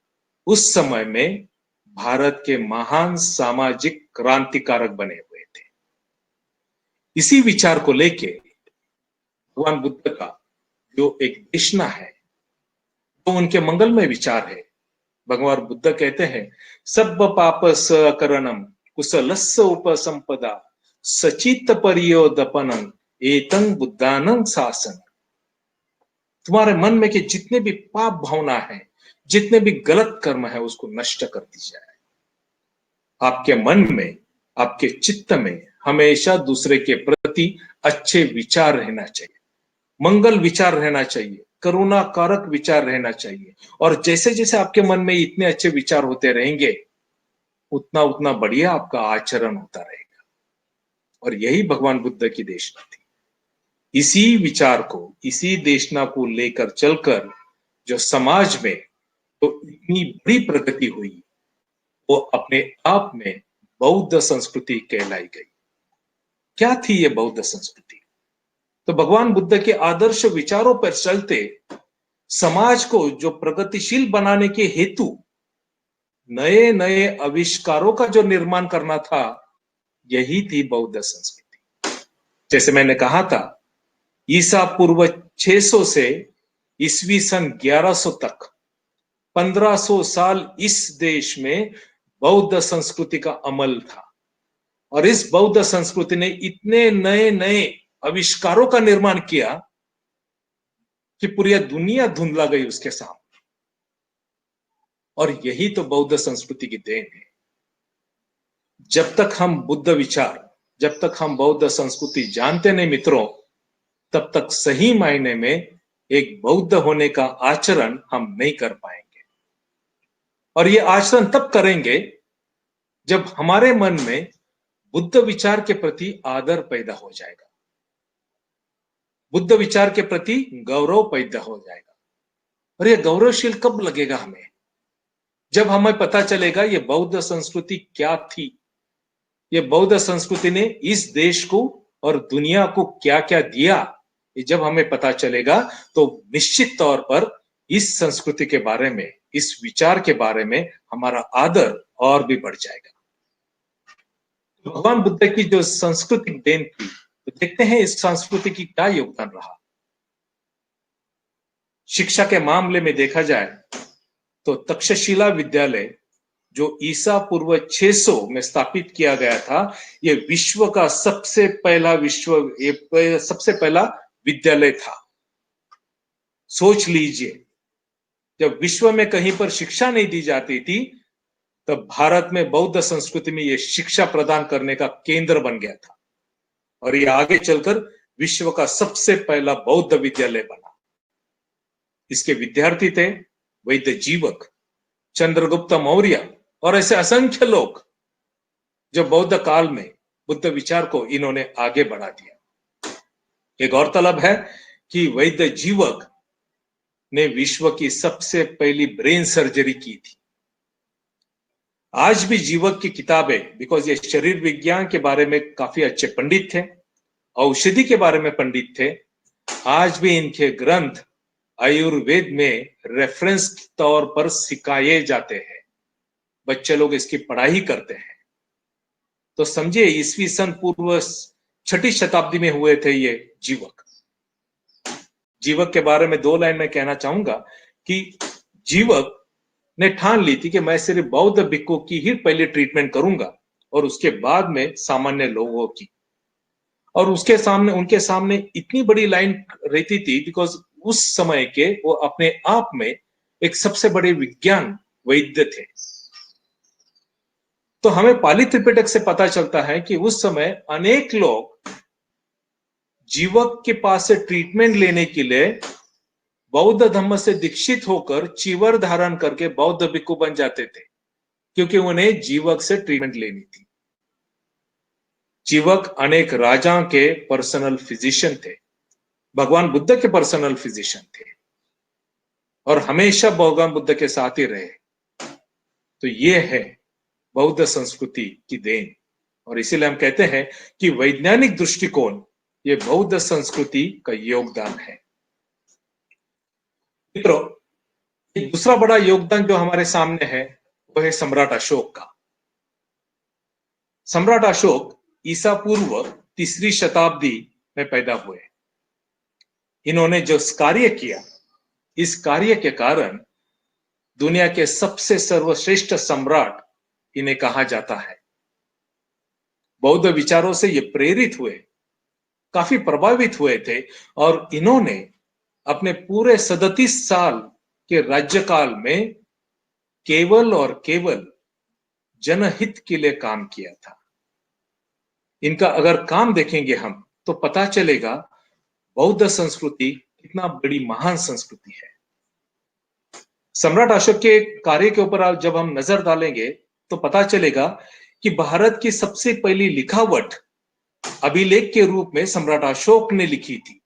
उस समय में भारत के महान सामाजिक क्रांतिकारक बने हुए थे। इसी विचार को लेके भगवान बुद्ध का जो एक देशना है, तो उनके मंगलमय विचार है। भगवान बुद्ध कहते हैं, सब पाप सकरणम कुशलस्य उपसंपदा सचित परियोदपनं एतं बुद्धानं शासन। तुम्हारे मन में के जितने भी पाप भावना है, जितने भी गलत कर्म है, उसको नष्ट कर दी जाए। आपके मन में, आपके चित्त में हमेशा दूसरे के प्रति अच्छे विचार रहना चाहिए, मंगल विचार रहना चाहिए, करुणा कारक विचार रहना चाहिए। और जैसे जैसे आपके मन में इतने अच्छे विचार होते रहेंगे, उतना उतना बढ़िया आपका आचरण होता रहेगा। और यही भगवान बुद्ध की देशना थी। इसी विचार को, इसी देशना को लेकर चलकर जो समाज में तो इतनी बड़ी प्रगति हुई, वो अपने आप में बौद्ध संस्कृति कहलाई गई। क्या थी ये बौद्ध संस्कृति? तो भगवान बुद्ध के आदर्श विचारों पर चलते समाज को जो प्रगतिशील बनाने के हेतु नए नए आविष्कारों का जो निर्माण करना था, यही थी बौद्ध संस्कृति। जैसे मैंने कहा था, ईसा पूर्व 600 से ईस्वी सन 1100 तक 1500 साल इस देश में बौद्ध संस्कृति का अमल था। और इस बौद्ध संस्कृति ने इतने नए नए आविष्कारों का निर्माण किया कि पूरी दुनिया धुंधला गई उसके सामने। और यही तो बौद्ध संस्कृति की देन है। जब तक हम बुद्ध विचार, जब तक हम बौद्ध संस्कृति जानते नहीं मित्रों, तब तक सही मायने में एक बौद्ध होने का आचरण हम नहीं कर पाएंगे। और ये आचरण तब करेंगे जब हमारे मन में बुद्ध विचार के प्रति आदर पैदा हो जाएगा, बुद्ध विचार के प्रति गौरव पैदा हो जाएगा। और ये गौरवशील कब लगेगा हमें? जब हमें पता चलेगा ये बौद्ध संस्कृति क्या थी, ये बौद्ध संस्कृति ने इस देश को और दुनिया को क्या क्या दिया। ये जब हमें पता चलेगा तो निश्चित तौर पर इस संस्कृति के बारे में, इस विचार के बारे में हमारा आदर और भी बढ़ जाएगा। भगवान बुद्ध की जो सांस्कृतिक देन थी, तो देखते हैं इस संस्कृति की क्या योगदान रहा। शिक्षा के मामले में देखा जाए तो तक्षशिला विद्यालय जो ईसा पूर्व 600 में स्थापित किया गया था, ये विश्व का सबसे पहला विद्यालय था। सोच लीजिए, जब विश्व में कहीं पर शिक्षा नहीं दी जाती थी, तब भारत में बौद्ध संस्कृति में यह शिक्षा प्रदान करने का केंद्र बन गया था और ये आगे चलकर विश्व का सबसे पहला बौद्ध विद्यालय बना। इसके विद्यार्थी थे वैद्य जीवक, चंद्रगुप्त मौर्य और ऐसे असंख्य लोग जो बौद्ध काल में बुद्ध विचार को इन्होंने आगे बढ़ा दिया। एक गौरतलब है कि वैद्य जीवक ने विश्व की सबसे पहली ब्रेन सर्जरी की थी। आज भी जीवक की किताबें, बिकॉज ये शरीर विज्ञान के बारे में काफी अच्छे पंडित थे, औषधि के बारे में पंडित थे, आज भी इनके ग्रंथ आयुर्वेद में रेफरेंस के तौर पर सिखाए जाते हैं। बच्चे लोग इसकी पढ़ाई करते हैं। तो समझिए, ईस्वी सन पूर्व 6ठी शताब्दी में हुए थे ये जीवक। जीवक के बारे में 2 लाइन में कहना चाहूंगा कि जीवक ने ठान ली थी कि मैं सिर्फ बौद्ध भिक्खु की ही पहले ट्रीटमेंट करूंगा और उसके बाद में सामान्य लोगों की। और उनके सामने इतनी बड़ी लाइन रहती थी बिकॉज उस समय के वो अपने आप में एक सबसे बड़े विज्ञान वैद्य थे। तो हमें पाली त्रिपिटक से पता चलता है कि उस समय अनेक लोग जीवक के पास से ट्रीटमेंट लेने के लिए बौद्ध धर्म से दीक्षित होकर चीवर धारण करके बौद्ध भिक्खु बन जाते थे, क्योंकि उन्हें जीवक से ट्रीटमेंट लेनी थी। जीवक अनेक राजाओं के पर्सनल फिजिशियन थे, भगवान बुद्ध के पर्सनल फिजिशियन थे और हमेशा भगवान बुद्ध के साथ ही रहे। तो ये है बौद्ध संस्कृति की देन और इसीलिए हम कहते हैं कि वैज्ञानिक दृष्टिकोण ये बौद्ध संस्कृति का योगदान है। मित्रों, एक दूसरा बड़ा योगदान जो हमारे सामने है वो है सम्राट अशोक का। सम्राट अशोक ईसा पूर्व 3री शताब्दी में पैदा हुए। इन्होंने जो कार्य किया, इस कार्य के कारण दुनिया के सबसे सर्वश्रेष्ठ सम्राट इन्हें कहा जाता है। बौद्ध विचारों से ये प्रेरित हुए, काफी प्रभावित हुए थे और इन्होंने अपने पूरे 37 साल के राज्यकाल में केवल और केवल जनहित के लिए काम किया था। इनका अगर काम देखेंगे हम तो पता चलेगा बौद्ध संस्कृति कितना बड़ी महान संस्कृति है। सम्राट अशोक के कार्य के ऊपर जब हम नजर डालेंगे तो पता चलेगा कि भारत की सबसे पहली लिखावट अभिलेख के रूप में सम्राट अशोक ने लिखी थी।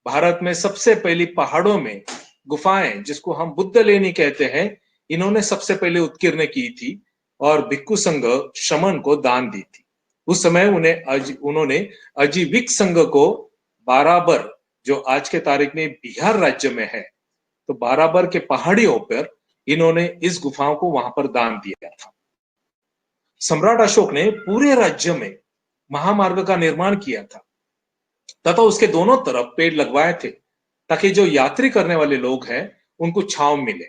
भारत में सबसे पहली पहाड़ों में गुफाएं, जिसको हम बुद्ध लेनी कहते हैं, इन्होंने सबसे पहले उत्कीर्ण की थी और भिक्खु संघ शमन को दान दी थी। उस समय उन्होंने अजीविक संघ को बाराबर, जो आज के तारीख में बिहार राज्य में है, तो बाराबर के पहाड़ियों पर इन्होंने इस गुफाओं को वहां पर दान दिया था। सम्राट अशोक ने पूरे राज्य में महामार्ग का निर्माण किया था तथा उसके दोनों तरफ पेड़ लगवाए थे ताकि जो यात्री करने वाले लोग हैं उनको छांव मिले।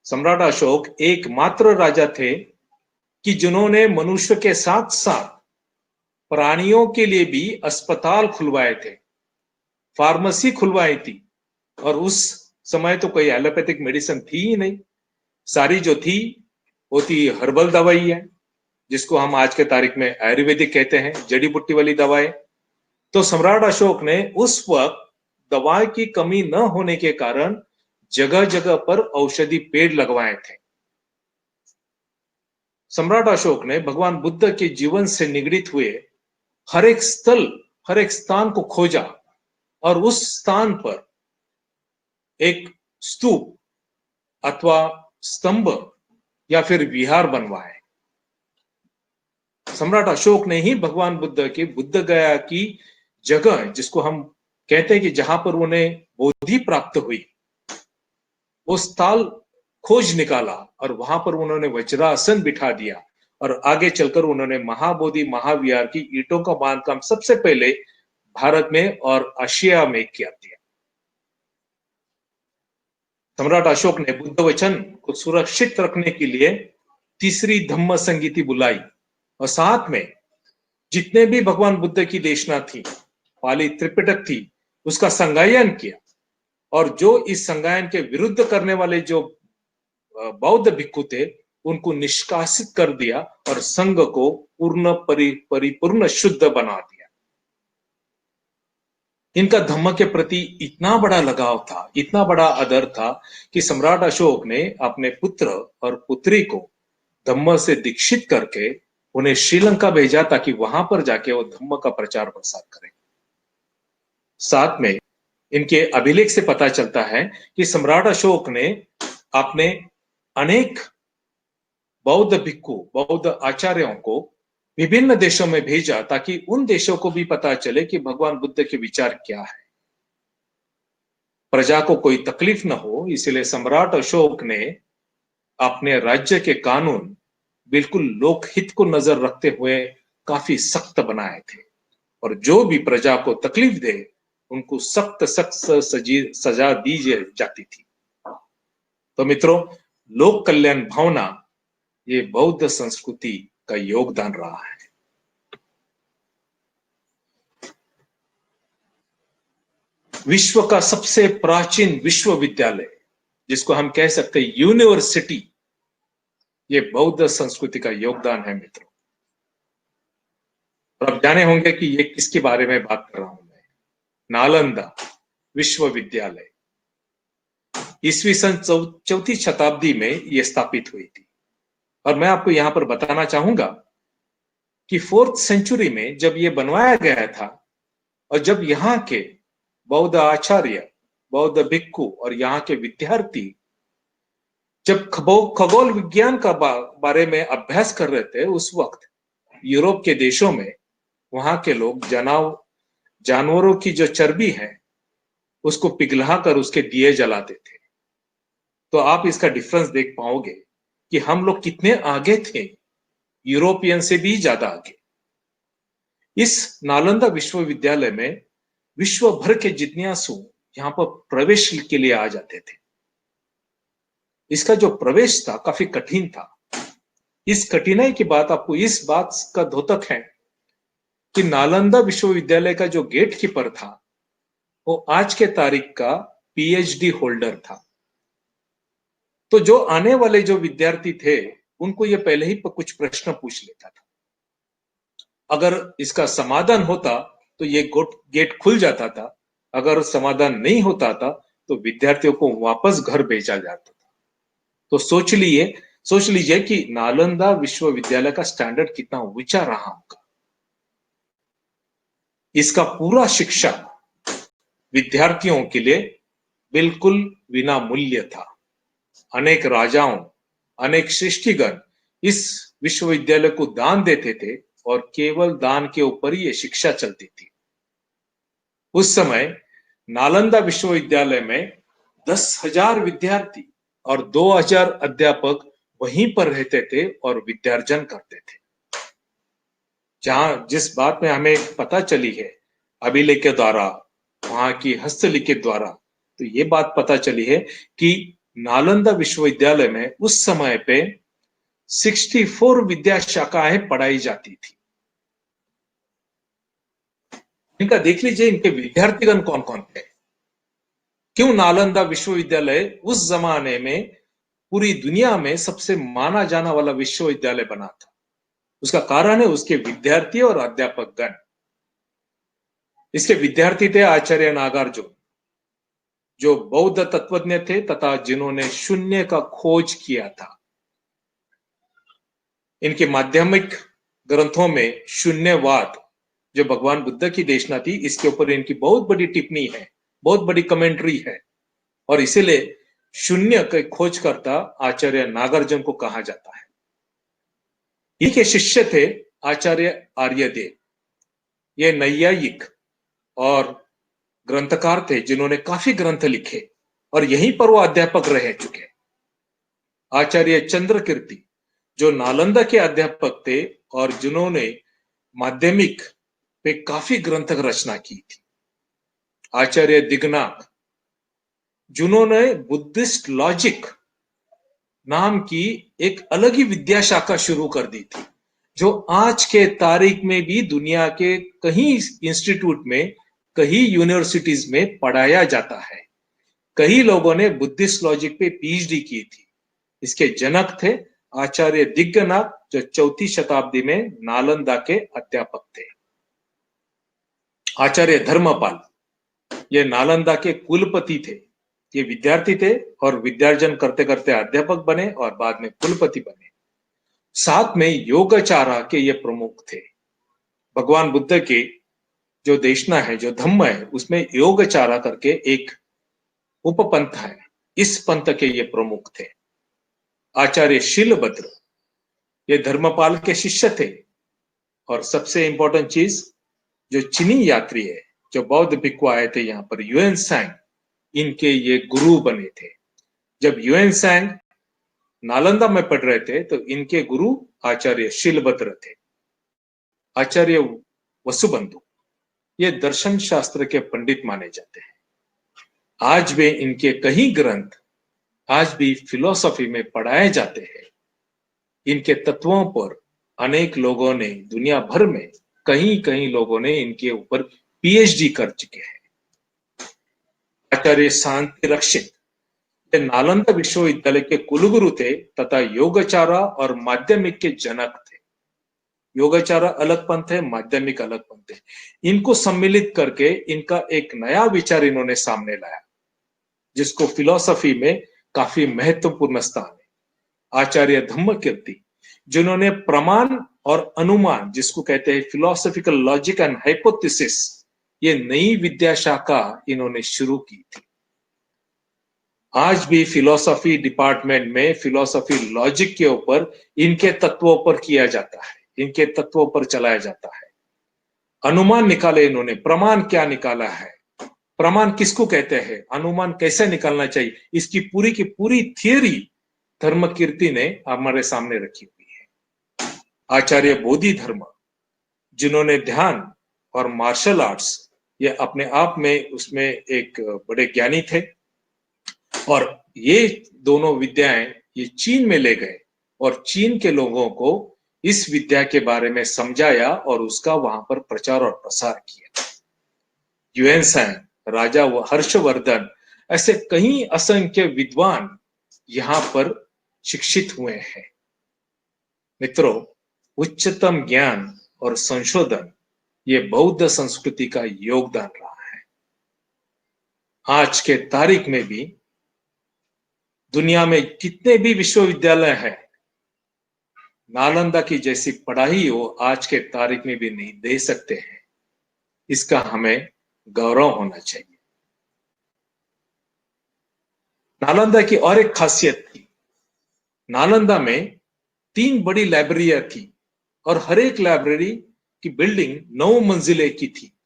सम्राट अशोक एकमात्र राजा थे कि जिन्होंने मनुष्य के साथ साथ प्राणियों के लिए भी अस्पताल खुलवाए थे, फार्मेसी खुलवाई थी। और उस समय तो कोई एलोपैथिक मेडिसिन थी ही नहीं, सारी जो थी वो थी हर्बल दवाई है, जिसको हम आज के तारीख में आयुर्वेदिक कहते हैं, जड़ी बूटी वाली दवाएं। तो सम्राट अशोक ने उस वक्त दवाई की कमी न होने के कारण जगह जगह पर औषधि पेड़ लगवाए थे। सम्राट अशोक ने भगवान बुद्ध के जीवन से निगडित हुए हर एक स्थल, हर एक स्थान को खोजा और उस स्थान पर एक स्तूप अथवा स्तंभ या फिर विहार बनवाए। सम्राट अशोक ने ही भगवान बुद्ध के बुद्ध गया की जगह, जिसको हम कहते हैं कि जहां पर उन्हें बोधि प्राप्त हुई, वो स्थल खोज निकाला और वहां पर उन्होंने वज्रासन बिठा दिया और आगे चलकर उन्होंने महाबोधि महाविहार की ईंटों का बांधकाम सबसे पहले भारत में और एशिया में किया दिया। सम्राट अशोक ने बुद्ध वचन को सुरक्षित रखने के लिए तीसरी धम्म संगीति बुलाई और साथ में जितने भी भगवान बुद्ध की देशना थी, पाली त्रिपिटक थी, उसका संगायन किया। और जो इस संगायन के विरुद्ध करने वाले जो बौद्ध भिक्खु थे, उनको निष्कासित कर दिया और संघ को परिपूर्ण शुद्ध बना दिया। इनका धम्म के प्रति इतना बड़ा लगाव था, इतना बड़ा आदर था कि सम्राट अशोक ने अपने पुत्र और पुत्री को धम्म से दीक्षित करके उन्हें श्रीलंका भेजा ताकि वहां पर जाके वो धम्म का प्रचार प्रसार करें। साथ में इनके अभिलेख से पता चलता है कि सम्राट अशोक ने अपने अनेक बौद्ध भिक्खु, बौद्ध आचार्यों को विभिन्न देशों में भेजा ताकि उन देशों को भी पता चले कि भगवान बुद्ध के विचार क्या है, प्रजा को कोई तकलीफ न हो। इसलिए सम्राट अशोक ने अपने राज्य के कानून बिल्कुल लोकहित को नजर रखते हुए काफी सख्त बनाए थे और जो भी प्रजा को तकलीफ दे उनको सख्त सजा दी जाती थी। तो मित्रों, लोक कल्याण भावना ये बौद्ध संस्कृति का योगदान रहा है। विश्व का सबसे प्राचीन विश्वविद्यालय, जिसको हम कह सकते हैं यूनिवर्सिटी, ये बौद्ध संस्कृति का योगदान है मित्रों। और आप जाने होंगे कि ये किसके बारे में बात कर रहा हूं मैं। नालंदा विश्वविद्यालय ईस्वी सन 4वीं शताब्दी में यह स्थापित हुई थी। और मैं आपको यहां पर बताना चाहूंगा कि 4th सेंचुरी में जब यह बनवाया गया था और जब यहाँ के बौद्ध आचार्य, बौद्ध भिक्खु और यहाँ के विद्यार्थी जब खगोल विज्ञान का बारे में अभ्यास कर रहे थे, उस वक्त यूरोप के देशों में वहां के लोग जानवरों की जो चर्बी है उसको पिघलाकर उसके दिए जलाते थे। तो आप इसका डिफरेंस देख पाओगे कि हम लोग कितने आगे थे, यूरोपियन से भी ज्यादा आगे। इस नालंदा विश्वविद्यालय में विश्व भर के जिज्ञासु यहां पर प्रवेश के लिए आ जाते थे। इसका जो प्रवेश था काफी कठिन था। इस कठिनाई की बात आपको इस बात का द्योतक है कि नालंदा विश्वविद्यालय का जो गेट कीपर था वो आज के तारीख का पीएचडी होल्डर था। तो जो आने वाले जो विद्यार्थी थे उनको ये पहले ही कुछ प्रश्न पूछ लेता था। अगर इसका समाधान होता तो ये गेट खुल जाता था, अगर समाधान नहीं होता था तो विद्यार्थियों को वापस घर भेजा जाता था। तो सोच लीजिए कि नालंदा विश्वविद्यालय का स्टैंडर्ड कितना ऊंचा रहा होगा। इसका पूरा शिक्षा विद्यार्थियों के लिए बिल्कुल बिना मूल्य था। अनेक राजाओं, अनेक सृष्टिगण इस विश्वविद्यालय को दान देते थे और केवल दान के ऊपर ही ये शिक्षा चलती थी। उस समय नालंदा विश्वविद्यालय में 10,000 विद्यार्थी और 2,000 अध्यापक वहीं पर रहते थे और विद्यार्जन करते थे। जिस बात में हमें पता चली है अभिलेख के द्वारा, वहां की हस्तलिखित द्वारा, तो ये बात पता चली है कि नालंदा विश्वविद्यालय में उस समय पे 64 विद्या शाखाएं पढ़ाई जाती थी। इनका देख लीजिए, इनके विद्यार्थीगण कौन कौन थे। क्यों नालंदा विश्वविद्यालय उस जमाने में पूरी दुनिया में सबसे माना जाना वाला विश्वविद्यालय बना था? उसका कारण है उसके विद्यार्थी और अध्यापक गण। इसके विद्यार्थी थे आचार्य नागार्जुन, जो बौद्ध तत्वज्ञ थे तथा जिन्होंने शून्य का खोज किया था। इनके माध्यमिक ग्रंथों में शून्यवाद, जो भगवान बुद्ध की देशना थी, इसके ऊपर इनकी बहुत बड़ी टिप्पणी है, बहुत बड़ी कमेंट्री है और इसीलिए शून्य के खोजकर्ता आचार्य नागार्जुन को कहा जाता है। इनके शिष्य थे आचार्य आर्यदेव। ये नैयायिक और ग्रंथकार थे जिन्होंने काफी ग्रंथ लिखे और यहीं पर वो अध्यापक रह चुके। आचार्य चंद्रकीर्ति, जो नालंदा के अध्यापक थे और जिन्होंने माध्यमिक पे काफी ग्रंथ रचना की थी। आचार्य दिगनाथ, जिन्होंने बुद्धिस्ट लॉजिक नाम की एक अलग ही विद्या शाखा शुरू कर दी थी, जो आज के तारीख में भी दुनिया के कई इंस्टीट्यूट में, कई यूनिवर्सिटीज में पढ़ाया जाता है। कई लोगों ने बुद्धिस्ट लॉजिक पे पीएचडी की थी। इसके जनक थे आचार्य दिग्गनाथ, जो 4वीं शताब्दी में नालंदा के अध्यापक थे। आचार्य धर्मपाल, ये नालंदा के कुलपति थे। ये विद्यार्थी थे और विद्यार्जन करते करते अध्यापक बने और बाद में कुलपति बने। साथ में योगाचारा के ये प्रमुख थे। भगवान बुद्ध के जो देशना है, जो धम्म है, उसमें योगाचारा करके एक उपपंथ है। इस पंथ के ये प्रमुख थे। आचार्य शीलभद्र, ये धर्मपाल के शिष्य थे। और सबसे इंपॉर्टेंट चीज, जो चीनी यात्री है, जो बौद्ध भिक्षु आए थे यहाँ पर, ह्वेन सांग, इनके ये गुरु बने थे। जब ह्वेन सांग नालंदा में पढ़ रहे थे तो इनके गुरु आचार्य शीलभद्र थे। आचार्य वसुबंधु, ये दर्शन शास्त्र के पंडित माने जाते हैं। आज भी इनके कई ग्रंथ आज भी फिलॉसफी में पढ़ाए जाते हैं। इनके तत्वों पर अनेक लोगों ने, दुनिया भर में कई लोगों ने इनके ऊपर पीएचडी कर चुके हैं। आचार्य शांति रक्षित, ये नालंदा विश्वविद्यालय के कुलगुरु थे तथा योगाचारा और माध्यमिक के जनक थे। योगाचारा अलग पंथ है, माध्यमिक अलग पंथ है। इनको सम्मिलित करके इनका एक नया विचार इन्होंने सामने लाया, जिसको फिलॉसफी में काफी महत्वपूर्ण स्थान है। आचार्य धम्मकीर्ति, जिन्होंने प्रमाण और अनुमान, जिसको कहते हैं फिलोसॉफिकल लॉजिक एंड हाइपोथेसिस, ये नई विद्या शाखा इन्होंने शुरू की थी। आज भी फिलॉसफी डिपार्टमेंट में फिलॉसफी लॉजिक के ऊपर इनके तत्वों पर किया जाता है, इनके तत्वों पर चलाया जाता है। अनुमान निकाले इन्होंने, प्रमाण क्या निकाला है, प्रमाण किसको कहते हैं, अनुमान कैसे निकालना चाहिए, इसकी पूरी की पूरी थियरी धर्मकीर्ति ने हमारे सामने रखी हुई है। आचार्य बोधि धर्म, जिन्होंने ध्यान और मार्शल आर्ट्स, ये अपने आप में उसमें एक बड़े ज्ञानी थे। और ये दोनों विद्याएं ये चीन में ले गए और चीन के लोगों को इस विद्या के बारे में समझाया और उसका वहां पर प्रचार और प्रसार किया। ह्वेन सांग, राजा हर्षवर्धन, ऐसे कई असंख्य विद्वान यहां पर शिक्षित हुए हैं। मित्रों, उच्चतम ज्ञान और संशोधन ये बौद्ध संस्कृति का योगदान रहा है। आज के तारीख में भी दुनिया में कितने भी विश्वविद्यालय हैं, नालंदा की जैसी पढ़ाई वो आज के तारीख में भी नहीं दे सकते हैं। इसका हमें गौरव होना चाहिए। नालंदा की और एक खासियत थी, नालंदा में 3 बड़ी लाइब्रेरियां थी और हर एक लाइब्रेरी की बिल्डिंग 9 मंजिले की थी।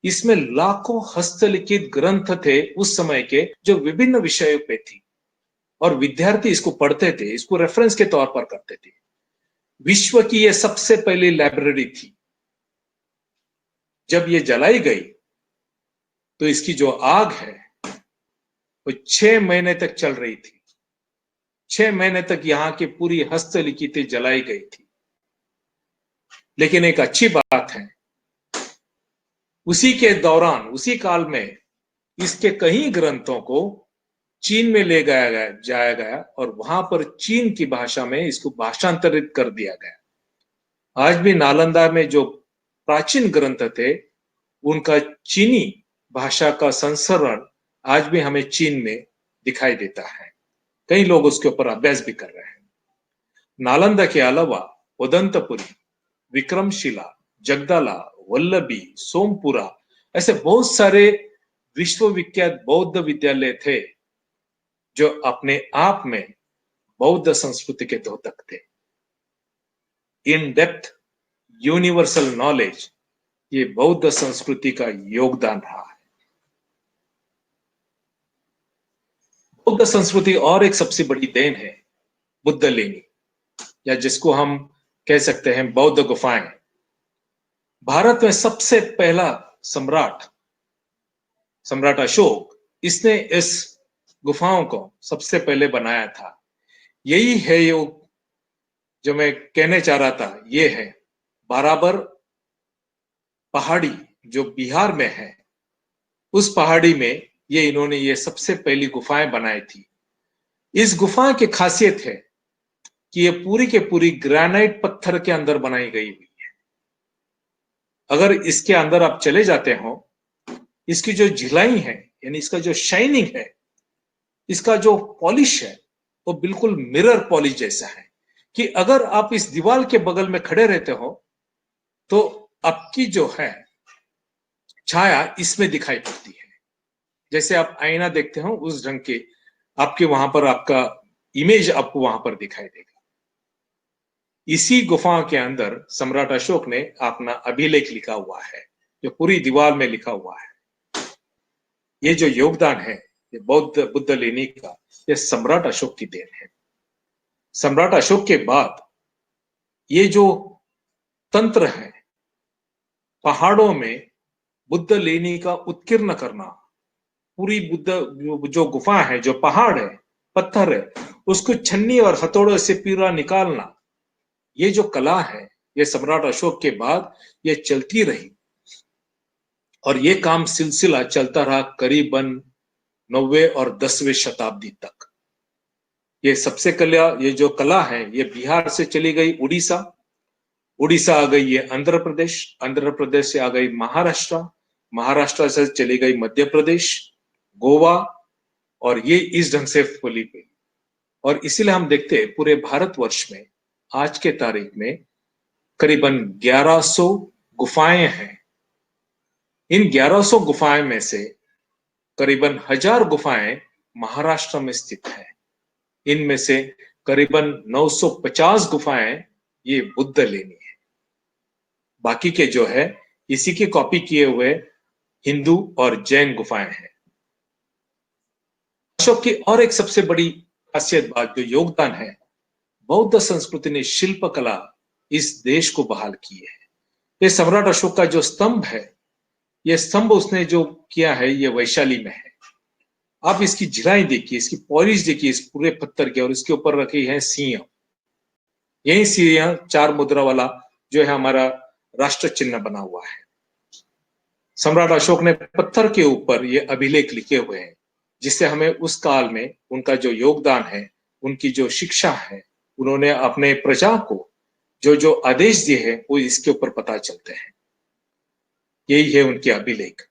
इसमें लाखों हस्तलिखित ग्रंथ थे उस समय के, जो विभिन्न विषयों पे थी और विद्यार्थी इसको पढ़ते थे, इसको रेफरेंस के तौर पर करते थे। विश्व की यह सबसे पहली लाइब्रेरी थी। जब ये जलाई गई तो इसकी जो आग है वो 6 महीने तक चल रही थी। 6 महीने तक यहां की पूरी हस्तलिखितें जलाई गई थी। लेकिन एक अच्छी बात है, उसी के दौरान, उसी काल में इसके कई ग्रंथों को चीन में ले जाया गया और वहां पर चीन की भाषा में इसको भाषांतरित कर दिया गया। आज भी नालंदा में जो प्राचीन ग्रंथ थे, उनका चीनी भाषा का संस्करण आज भी हमें चीन में दिखाई देता है। कई लोग उसके ऊपर अभ्यास भी कर रहे हैं। नालंदा के अलावा उदंतपुरी, विक्रमशिला, जगदला, वल्लभी, सोमपुरा, ऐसे बहुत सारे विश्वविख्यात बौद्ध विद्यालय थे जो अपने आप में बौद्ध संस्कृति के द्योतक थे। इन डेप्थ यूनिवर्सल नॉलेज, ये बौद्ध संस्कृति का योगदान रहा है। बौद्ध संस्कृति और एक सबसे बड़ी देन है बुद्ध लेनी, या जिसको हम कह सकते हैं बौद्ध गुफाएं। भारत में सबसे पहला सम्राट अशोक, इसने इस गुफाओं को सबसे पहले बनाया था। यही है ये जो मैं कहने चाह रहा था, ये है बाराबर पहाड़ी जो बिहार में है, उस पहाड़ी में ये इन्होंने ये सबसे पहली गुफाएं बनाई थी। इस गुफा की खासियत है कि ये पूरी के पूरी ग्रेनाइट पत्थर के अंदर बनाई गई हुई है। अगर इसके अंदर आप चले जाते हो, इसकी जो झिलाई है, यानी इसका जो शाइनिंग है, इसका जो पॉलिश है, वो बिल्कुल मिरर पॉलिश जैसा है कि अगर आप इस दीवार के बगल में खड़े रहते हो तो आपकी जो है छाया इसमें दिखाई पड़ती है। जैसे आप आईना देखते हो उस ढंग के आपके वहां पर आपका इमेज आपको वहां पर दिखाई देगा। इसी गुफा के अंदर सम्राट अशोक ने अपना अभिलेख लिखा हुआ है, जो पूरी दीवार में लिखा हुआ है। ये जो योगदान है ये बौद्ध बुद्ध लेनी का, ये सम्राट अशोक की देन है। सम्राट अशोक के बाद ये जो तंत्र है, पहाड़ों में बुद्ध लेनी का उत्कीर्ण करना, पूरी बुद्ध जो गुफा है, जो पहाड़ है, पत्थर है, उसको छन्नी और हथौड़ों से पीरा निकालना, ये जो कला है, ये सम्राट अशोक के बाद ये चलती रही और ये काम सिलसिला चलता रहा करीबन 9वीं और 10वीं शताब्दी तक। ये सबसे ये जो कला है ये बिहार से चली गई उड़ीसा, उड़ीसा आ गई ये आंध्र प्रदेश, आंध्र प्रदेश से आ गई महाराष्ट्र, महाराष्ट्र से चली गई मध्य प्रदेश, गोवा, और ये इस ढंग से फैली गई। और इसीलिए हम देखते हैं पूरे भारतवर्ष में आज के तारीख में करीबन 1100 गुफाएं हैं। इन 1100 गुफाएं में से करीबन 1000 गुफाएं महाराष्ट्र में स्थित है। इनमें से करीबन 950 गुफाएं ये बुद्ध लेनी है। बाकी के जो है इसी की कॉपी किए हुए हिंदू और जैन गुफाएं हैं। अशोक की और एक सबसे बड़ी खासियत बात जो योगदान है, बौद्ध संस्कृति ने शिल्पकला इस देश को बहाल की है। ये सम्राट अशोक का जो स्तंभ है, ये स्तंभ उसने जो किया है ये वैशाली में है। आप इसकी झिलाई देखिए, इसकी पॉलिश देखिए इस पूरे पत्थर के, और इसके ऊपर रखी है सिंह। यही सिंह 4 मुद्रा वाला जो है हमारा राष्ट्र चिन्ह बना हुआ है। सम्राट अशोक ने पत्थर के ऊपर ये अभिलेख लिखे हुए हैं, जिससे हमें उस काल में उनका जो योगदान है, उनकी जो शिक्षा है, उन्होंने अपने प्रजा को जो जो आदेश दिए हैं वो इसके ऊपर पता चलते हैं। यही है उनके अभिलेख,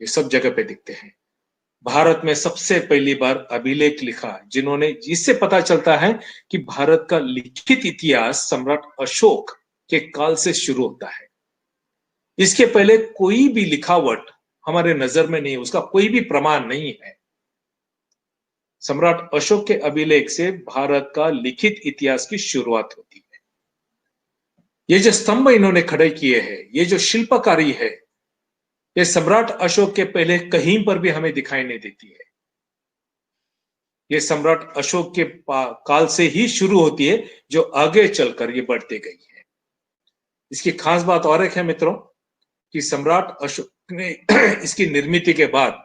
ये सब जगह पे दिखते हैं। भारत में सबसे पहली बार अभिलेख लिखा जिन्होंने, जिससे पता चलता है कि भारत का लिखित इतिहास सम्राट अशोक के काल से शुरू होता है। इसके पहले कोई भी लिखावट हमारे नजर में नहीं, उसका कोई भी प्रमाण नहीं है। सम्राट अशोक के अभिलेख से भारत का लिखित इतिहास की शुरुआत होती है। ये जो स्तंभ इन्होंने खड़े किए हैं, ये जो शिल्पकारी है, ये सम्राट अशोक के पहले कहीं पर भी हमें दिखाई नहीं देती है। ये सम्राट अशोक के काल से ही शुरू होती है, जो आगे चलकर ये बढ़ते गई है। इसकी खास बात और एक है मित्रों कि सम्राट अशोक ने इसकी निर्मित के बाद,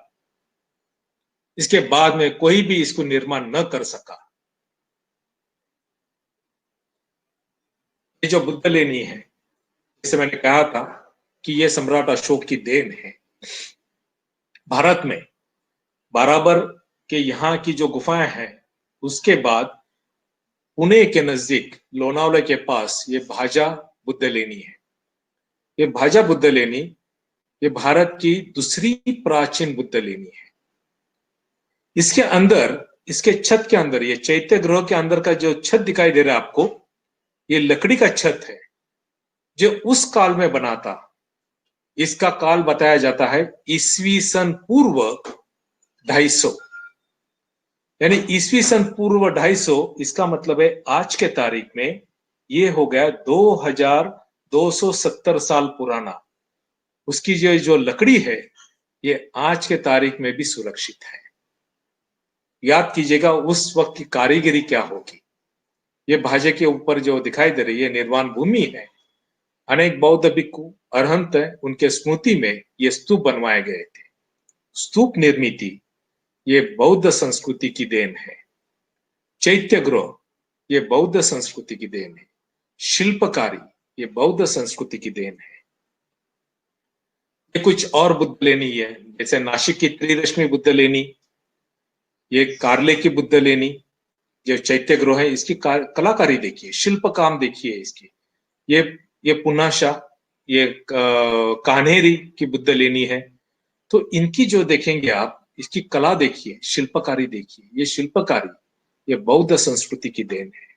इसके बाद में कोई भी इसको निर्माण न कर सका। ये जो बुद्ध लेनी है, जैसे मैंने कहा था कि ये सम्राट अशोक की देन है। भारत में बाराबर के यहाँ की जो गुफाएं हैं, उसके बाद पुणे के नजदीक लोनावला के पास ये भाजा बुद्ध लेनी है। ये भाजा बुद्ध लेनी ये भारत की दूसरी प्राचीन बुद्ध लेनी है। इसके अंदर, इसके छत के अंदर, ये चैत्य ग्रह के अंदर का जो छत दिखाई दे रहा है आपको, ये लकड़ी का छत है जो उस काल में बना था। इसका काल बताया जाता है ईस्वी सन पूर्व 250, यानी ईस्वी सन पूर्व 250। इसका मतलब है आज के तारीख में ये हो गया 2270 साल पुराना। उसकी जो लकड़ी है ये आज के तारीख में भी सुरक्षित है। याद कीजिएगा उस वक्त की कारीगरी क्या होगी। ये भाजे के ऊपर जो दिखाई दे रही है निर्वाण भूमि है। अनेक बौद्ध भिक्खु अरहंत है, उनके स्मृति में ये स्तूप बनवाए गए थे। स्तूप निर्मिति ये बौद्ध संस्कृति की देन है। चैत्यगृह ये बौद्ध संस्कृति की देन है। शिल्पकारी ये बौद्ध संस्कृति की देन है। ये कुछ और बुद्ध लेनी है, जैसे नासिक की त्रिरश्मि बुद्ध लेनी, ये कार्ले की बुद्ध लेनी, जो चैत्यगृह है इसकी कलाकारी देखिए, शिल्प काम देखिए इसकी। ये पुनाशा, ये कान्हेरी की बुद्ध लेनी है। तो इनकी जो देखेंगे आप, इसकी कला देखिए, शिल्पकारी देखिए। ये शिल्पकारी ये बौद्ध संस्कृति की देन है।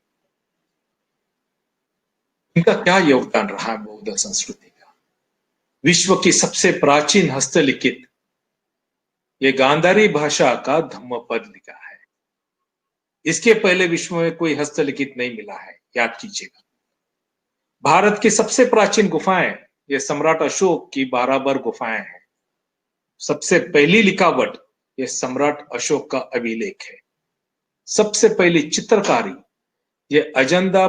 इनका क्या योगदान रहा है बौद्ध संस्कृति का? विश्व की सबसे प्राचीन हस्तलिखित ये गांधारी भाषा का धम्मपद लिखा है। इसके पहले विश्व में कोई हस्तलिखित नहीं मिला है, याद कीजिएगा। भारत की सबसे प्राचीन गुफाएं ये सम्राट अशोक की 12 गुफाएं हैं। सबसे पहली लिखावट ये सम्राट अशोक का अभिलेख है। सबसे पहली चित्रकारी ये अजंता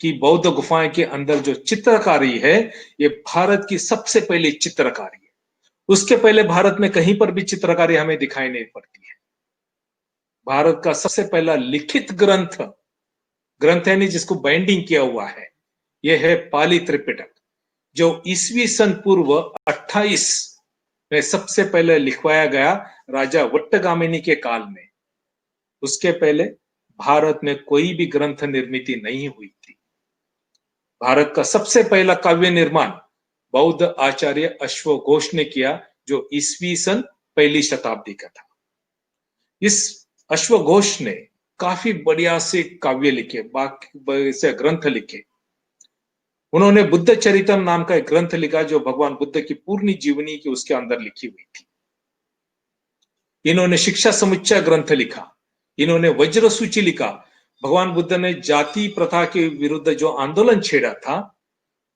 की बौद्ध गुफाएं के अंदर जो चित्रकारी है ये भारत की सबसे पहली चित्रकारी है। उसके पहले भारत में कहीं पर भी चित्रकारी हमें दिखाई नहीं पड़ती है। भारत का सबसे पहला लिखित ग्रंथ यानी जिसको बाइंडिंग किया हुआ है, यह है पाली त्रिपिटक, जो ईस्वी सन पूर्व 28 में सबसे पहले लिखवाया गया राजा वट्टगामिनी के काल में। उसके पहले भारत में कोई भी ग्रंथ निर्मित नहीं हुई थी। भारत का सबसे पहला काव्य निर्माण बौद्ध आचार्य अश्वघोष ने किया, जो ईस्वी सन 1ली शताब्दी का था। इस अश्वघोष ने काफी बढ़िया से काव्य लिखे, बाकी से ग्रंथ लिखे। उन्होंने बुद्ध चरितम नाम का एक ग्रंथ लिखा, जो भगवान बुद्ध की पूर्ण जीवनी की उसके अंदर लिखी हुई थी। इन्होंने शिक्षा समुच्चय ग्रंथ लिखा। इन्होंने वज्र सूची लिखा। भगवान बुद्ध ने जाति प्रथा के विरुद्ध जो आंदोलन छेड़ा था,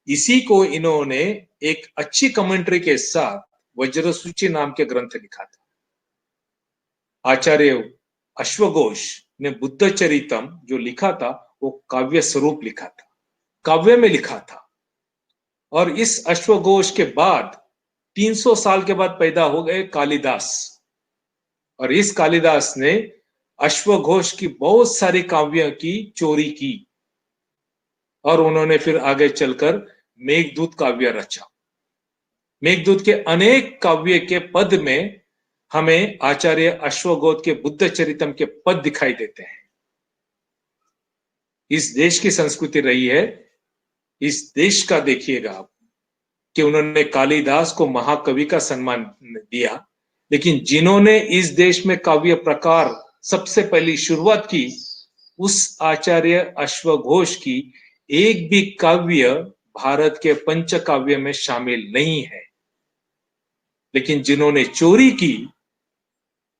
इसी को इन्होंने एक अच्छी कमेंट्री के साथ वज्र सूची नाम के ग्रंथ लिखा था। आचार्य अश्वघोष ने बुद्ध चरितम जो लिखा था वो काव्य स्वरूप लिखा था, काव्य में लिखा था। और इस अश्वघोष के बाद 300 साल के बाद पैदा हो गए कालिदास, और इस कालिदास ने अश्वघोष की बहुत सारी काव्य की चोरी की, और उन्होंने फिर आगे चलकर मेघदूत काव्य रचा। मेघदूत के अनेक काव्य के पद में हमें आचार्य अश्वघोष के बुद्ध चरितम के पद दिखाई देते हैं। इस देश की संस्कृति रही है, इस देश का देखिएगा आप कि उन्होंने कालिदास को महाकवि का सम्मान दिया, लेकिन जिन्होंने इस देश में काव्य प्रकार सबसे पहली शुरुआत की, उस आचार्य अश्वघोष की एक भी काव्य भारत के पंचकाव्य में शामिल नहीं है। लेकिन जिन्होंने चोरी की,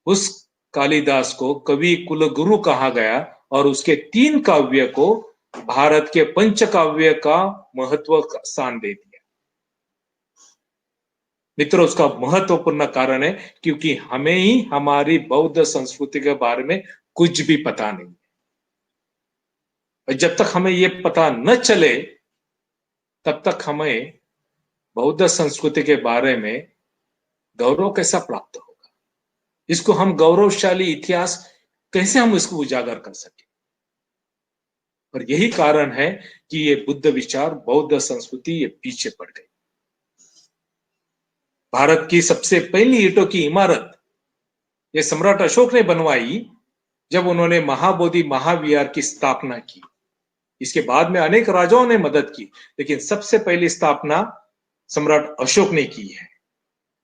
उस कालिदास को कवि कुलगुरु कहा गया, और उसके 3 काव्य को भारत के पंचकाव्य का महत्व स्थान दे दिया। मित्रों, उसका महत्वपूर्ण कारण है क्योंकि हमें ही हमारी बौद्ध संस्कृति के बारे में कुछ भी पता नहीं है। और जब तक हमें यह पता न चले, तब तक हमें बौद्ध संस्कृति के बारे में गौरव कैसा प्राप्त होगा? इसको हम गौरवशाली इतिहास कैसे हम इसको उजागर कर सके? और यही कारण है कि ये बुद्ध विचार, बौद्ध संस्कृति ये पीछे पड़ गई। भारत की सबसे पहली ईंटों की इमारत ये सम्राट अशोक ने बनवाई, जब उन्होंने महाबोधि महाविहार की स्थापना की। इसके बाद में अनेक राजाओं ने मदद की, लेकिन सबसे पहली स्थापना सम्राट अशोक ने की है।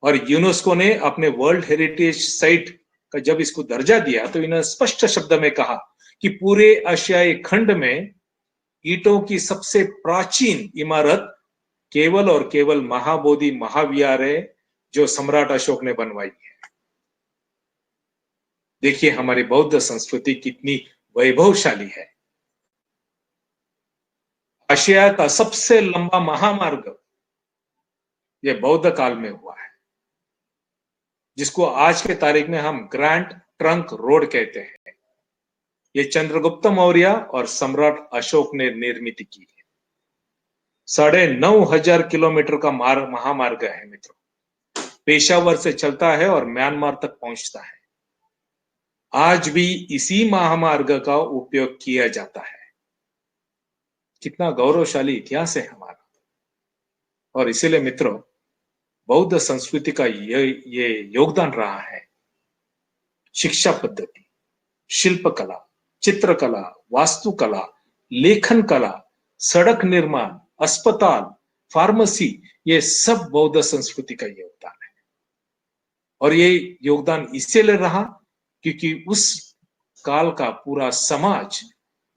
और यूनेस्को ने अपने वर्ल्ड हेरिटेज साइट का जब इसको दर्जा दिया, तो इन्होंने स्पष्ट शब्द में कहा कि पूरे एशियाई खंड में ईंटों की सबसे प्राचीन इमारत केवल और केवल महाबोधि महाविहार है, जो सम्राट अशोक ने बनवाई है। देखिए हमारी बौद्ध संस्कृति कितनी वैभवशाली है। एशिया का सबसे लंबा महामार्ग यह बौद्ध काल में हुआ है, जिसको आज के तारीख में हम ग्रैंड ट्रंक रोड कहते हैं। ये चंद्रगुप्त मौर्य और सम्राट अशोक ने निर्मित की है। 9,500 किलोमीटर का महामार्ग है मित्रों। पेशावर से चलता है और म्यांमार तक पहुंचता है। आज भी इसी महामार्ग का उपयोग किया जाता है। कितना गौरवशाली इतिहास है हमारा। और इसीलिए मित्रों, बौद्ध संस्कृति का ये योगदान रहा है। शिक्षा पद्धति, शिल्पकला, चित्रकला, वास्तुकला, लेखन कला, सड़क निर्माण, अस्पताल, फार्मेसी, ये सब बौद्ध संस्कृति का योगदान है। और ये योगदान इसलिए रहा क्योंकि उस काल का पूरा समाज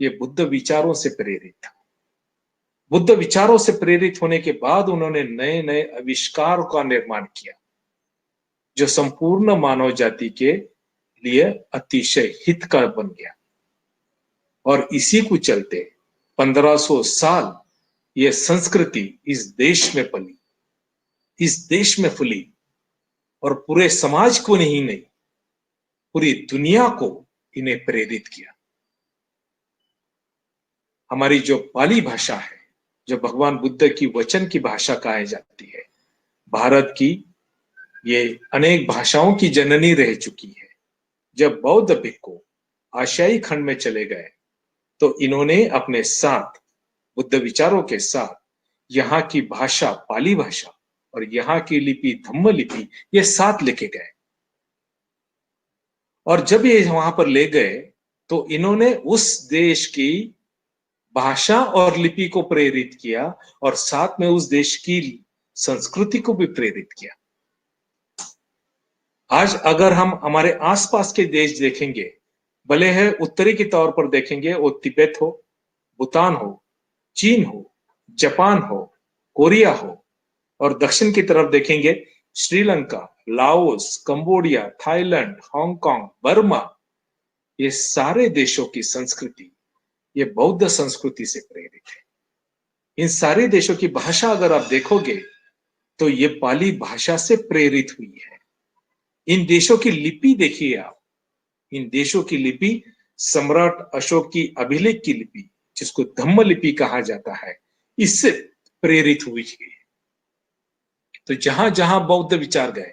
ये बुद्ध विचारों से प्रेरित था। बुद्ध विचारों से प्रेरित होने के बाद उन्होंने नए नए आविष्कार का निर्माण किया जो संपूर्ण मानव जाति के लिए अतिशय हित का बन गया। और इसी को चलते 1500 साल ये संस्कृति इस देश में पली, इस देश में फूली और पूरे समाज को नहीं पूरी दुनिया को इन्हें प्रेरित किया। हमारी जो पाली भाषा है, जो भगवान बुद्ध की वचन की भाषा कही जाती है, भारत की ये अनेक भाषाओं की जननी रह चुकी है। जब बौद्ध भिक्खु आशियाई खंड में चले गए तो इन्होंने अपने साथ बुद्ध विचारों के साथ यहाँ की भाषा पाली भाषा और यहाँ की लिपि धम्म लिपि ये साथ लेके गए। और जब ये वहां पर ले गए तो इन्होंने उस देश की भाषा और लिपि को प्रेरित किया और साथ में उस देश की संस्कृति को भी प्रेरित किया। आज अगर हम हमारे आसपास के देश देखेंगे, भले है उत्तरी के तौर पर देखेंगे, वो तिब्बत हो, भूटान हो, चीन हो, जापान हो, कोरिया हो, और दक्षिण की तरफ देखेंगे Sri Lanka, Laos, Cambodia, Thailand, Hong Kong, Burma, ये सारे देशों की संस्कृति ये बौद्ध संस्कृति से प्रेरित है। इन सारे देशों की भाषा अगर आप देखोगे तो ये पाली भाषा से प्रेरित हुई है। इन देशों की लिपि देखिए आप, इन देशों की लिपि सम्राट अशोक की अभिलेख की लिपि जिसको धम्म लिपि कहा जाता है, इससे प्रेरित हुई है। तो जहां जहां बौद्ध विचार गए,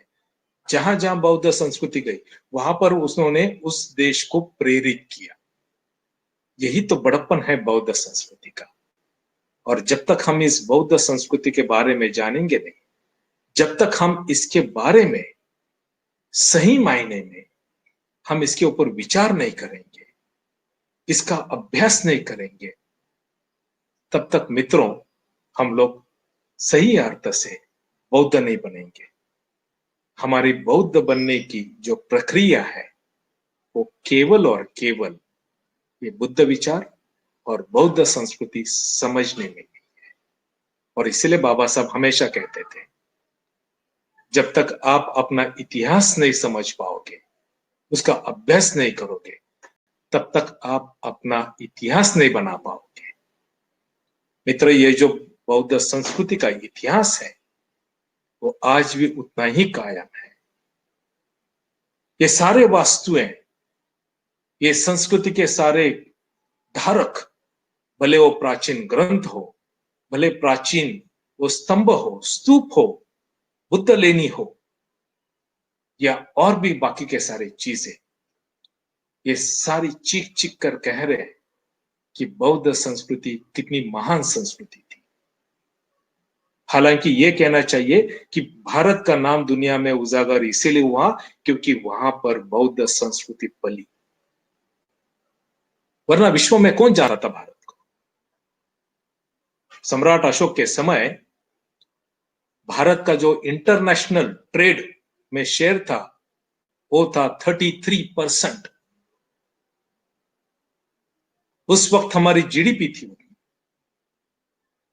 जहां जहां बौद्ध संस्कृति गई, वहां पर उन्होंने उस देश को प्रेरित किया। यही तो बड़प्पन है बौद्ध संस्कृति का। और जब तक हम इस बौद्ध संस्कृति के बारे में जानेंगे नहीं, जब तक हम इसके बारे में सही मायने में हम इसके ऊपर विचार नहीं करेंगे, इसका अभ्यास नहीं करेंगे, तब तक मित्रों हम लोग सही अर्थ से बौद्ध नहीं बनेंगे। हमारी बौद्ध बनने की जो प्रक्रिया है वो केवल और केवल ये बुद्ध विचार और बौद्ध संस्कृति समझने में नहीं है। और इसलिए बाबा साहब हमेशा कहते थे, जब तक आप अपना इतिहास नहीं समझ पाओगे, उसका अभ्यास नहीं करोगे, तब तक आप अपना इतिहास नहीं बना पाओगे। मित्र, ये जो बौद्ध संस्कृति का इतिहास है वो आज भी उतना ही कायम है। ये सारे वास्तुएं, ये संस्कृति के सारे धारक, भले वो प्राचीन ग्रंथ हो, भले प्राचीन वो स्तंभ हो, स्तूप हो, बुद्ध लेनी हो, या और भी बाकी के सारे चीजें, ये सारी चीख चीख कर कह रहे हैं कि बौद्ध संस्कृति कितनी महान संस्कृति थी। हालांकि ये कहना चाहिए कि भारत का नाम दुनिया में उजागर इसीलिए हुआ क्योंकि वहां पर बौद्ध संस्कृति पली, वरना विश्व में कौन जानता था भारत को। सम्राट अशोक के समय भारत का जो इंटरनेशनल ट्रेड में शेयर था वो था 33%। उस वक्त हमारी जीडीपी थी,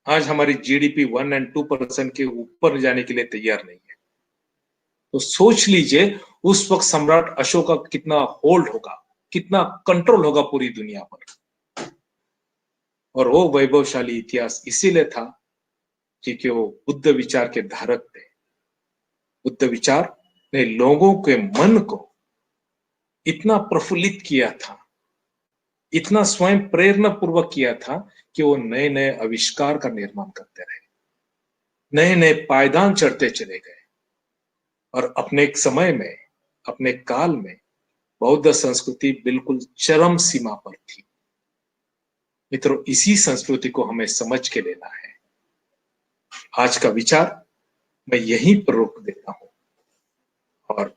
आज हमारी जीडीपी 1 और 2% के ऊपर जाने के लिए तैयार नहीं है। तो सोच लीजिए उस वक्त सम्राट अशोक का कितना होल्ड होगा, कितना कंट्रोल होगा पूरी दुनिया पर। और वो वैभवशाली इतिहास इसीलिए था क्योंकि वो बुद्ध विचार के धारक थे। बुद्ध विचार ने लोगों के मन को इतना प्रफुल्लित किया था, इतना स्वयं प्रेरणा पूर्वक किया था कि वो नए नए आविष्कार का निर्माण करते रहे, नए नए पायदान चढ़ते चले गए और अपने एक समय में, अपने काल में बौद्ध संस्कृति बिल्कुल चरम सीमा पर थी। मित्रों, इसी संस्कृति को हमें समझ के लेना है। आज का विचार मैं यहीं पर रोक देता हूं और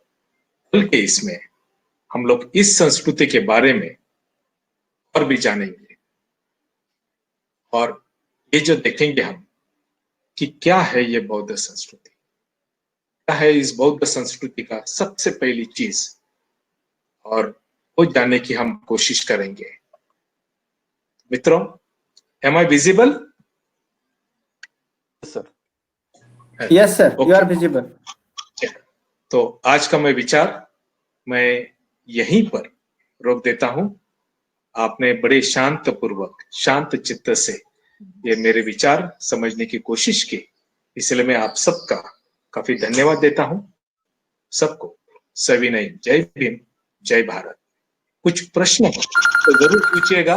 कल के इसमें हम लोग इस संस्कृति के बारे में और भी जानेंगे और ये जो देखेंगे हम कि क्या है ये बौद्ध संस्कृति, क्या है इस बौद्ध संस्कृति का सबसे पहली चीज, और वो जानने की हम कोशिश करेंगे। मित्रों, am I visible? Sir, yes sir, you are visible. तो आज का विचार मैं यहीं पर रोक देता हूं। आपने बड़े शांतपूर्वक, शांत चित्त से ये मेरे विचार समझने की कोशिश की, इसलिए मैं आप सबका काफी धन्यवाद देता हूं। सबको सविनय जय भीम, जय भारत। कुछ प्रश्न हो तो जरूर पूछिएगा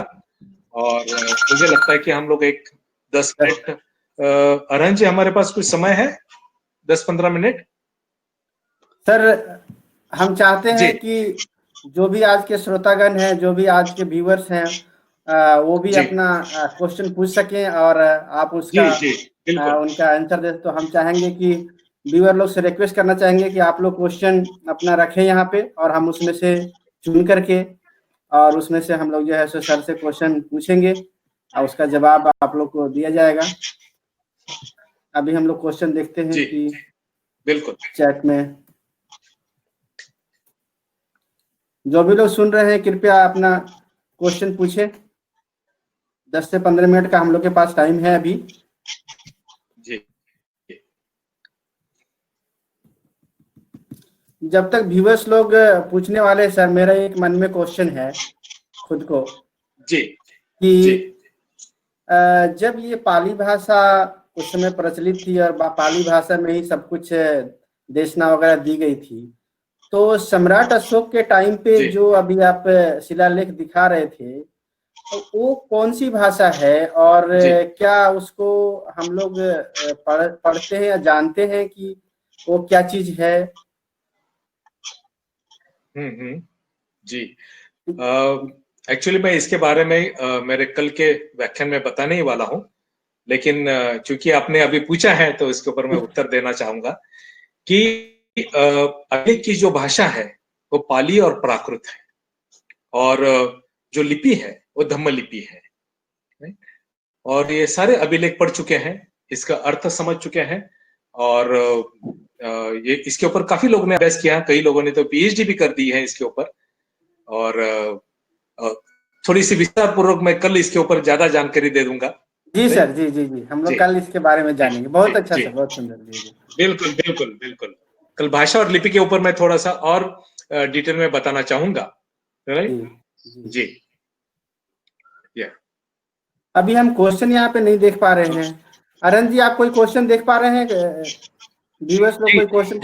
और मुझे लगता है कि हम लोग एक 10 मिनट, अरहन जी हमारे पास कुछ समय है 10-15 मिनट? सर, हम चाहते हैं कि जो भी आज के श्रोतागण हैं, जो भी आज के व्यूअर्स हैं, वो भी अपना क्वेश्चन पूछ सकें और आप उसका उनका आंसर दे। तो हम चाहेंगे कि व्यूअर लोग से रिक्वेस्ट करना चाहेंगे कि आप लोग क्वेश्चन अपना रखें यहाँ पे और हम उसमें से चुन करके और उसमें से हम लोग जो है सर से क्वेश्चन पूछेंगे और उसका जवाब आप लोग को दिया जाएगा। अभी हम लोग क्वेश्चन देखते हैं कि बिल्कुल चैट में जो भी लोग सुन रहे हैं कृपया अपना क्वेश्चन पूछे। 10 से 15 मिनट का हम लोग के पास टाइम है अभी। जी। जब तक व्यूअर्स लोग पूछने वाले, सर मेरा एक मन में क्वेश्चन है खुद को जी कि जब ये पाली भाषा उस समय प्रचलित थी और पाली भाषा में ही सब कुछ देशना वगैरह दी गई थी, तो सम्राट अशोक के टाइम पे जो अभी आप शिलालेख दिखा रहे थे, तो वो कौन सी भाषा है और क्या उसको हम लोग पढ़ते हैं या जानते हैं कि वो क्या चीज है? जी, एक्चुअली मैं इसके बारे में मेरे कल के व्याख्यान में बताने ही वाला हूं, लेकिन चूंकि आपने अभी पूछा है तो इसके ऊपर मैं उत्तर देना चाहूंगा कि आगे की जो भाषा है वो पाली और प्राकृत है और जो लिपि है वो धम्म लिपि है। और ये सारे अभिलेख पढ़ चुके हैं, इसका अर्थ समझ चुके हैं और ये इसके ऊपर काफी लोगों ने अभ्यास किया, कई लोगों ने तो पीएचडी भी कर दी है इसके ऊपर। और थोड़ी सी विस्तार पूर्वक मैं कल इसके ऊपर ज्यादा जानकारी दे दूंगा। जी सर, जी जी जी, हम लोग कल इसके बारे में जानेंगे। बहुत अच्छा सर, बहुत सुंदर। जी बिल्कुल बिल्कुल बिल्कुल, कल भाषा और लिपि के ऊपर मैं थोड़ा सा और डिटेल में बताना चाहूंगा। जी या अभी हम क्वेश्चन यहाँ पे नहीं देख पा रहे हैं। अरहन जी, आप कोई क्वेश्चन देख पा रहे हैं? व्यूअर्स लोग कोई क्वेश्चन?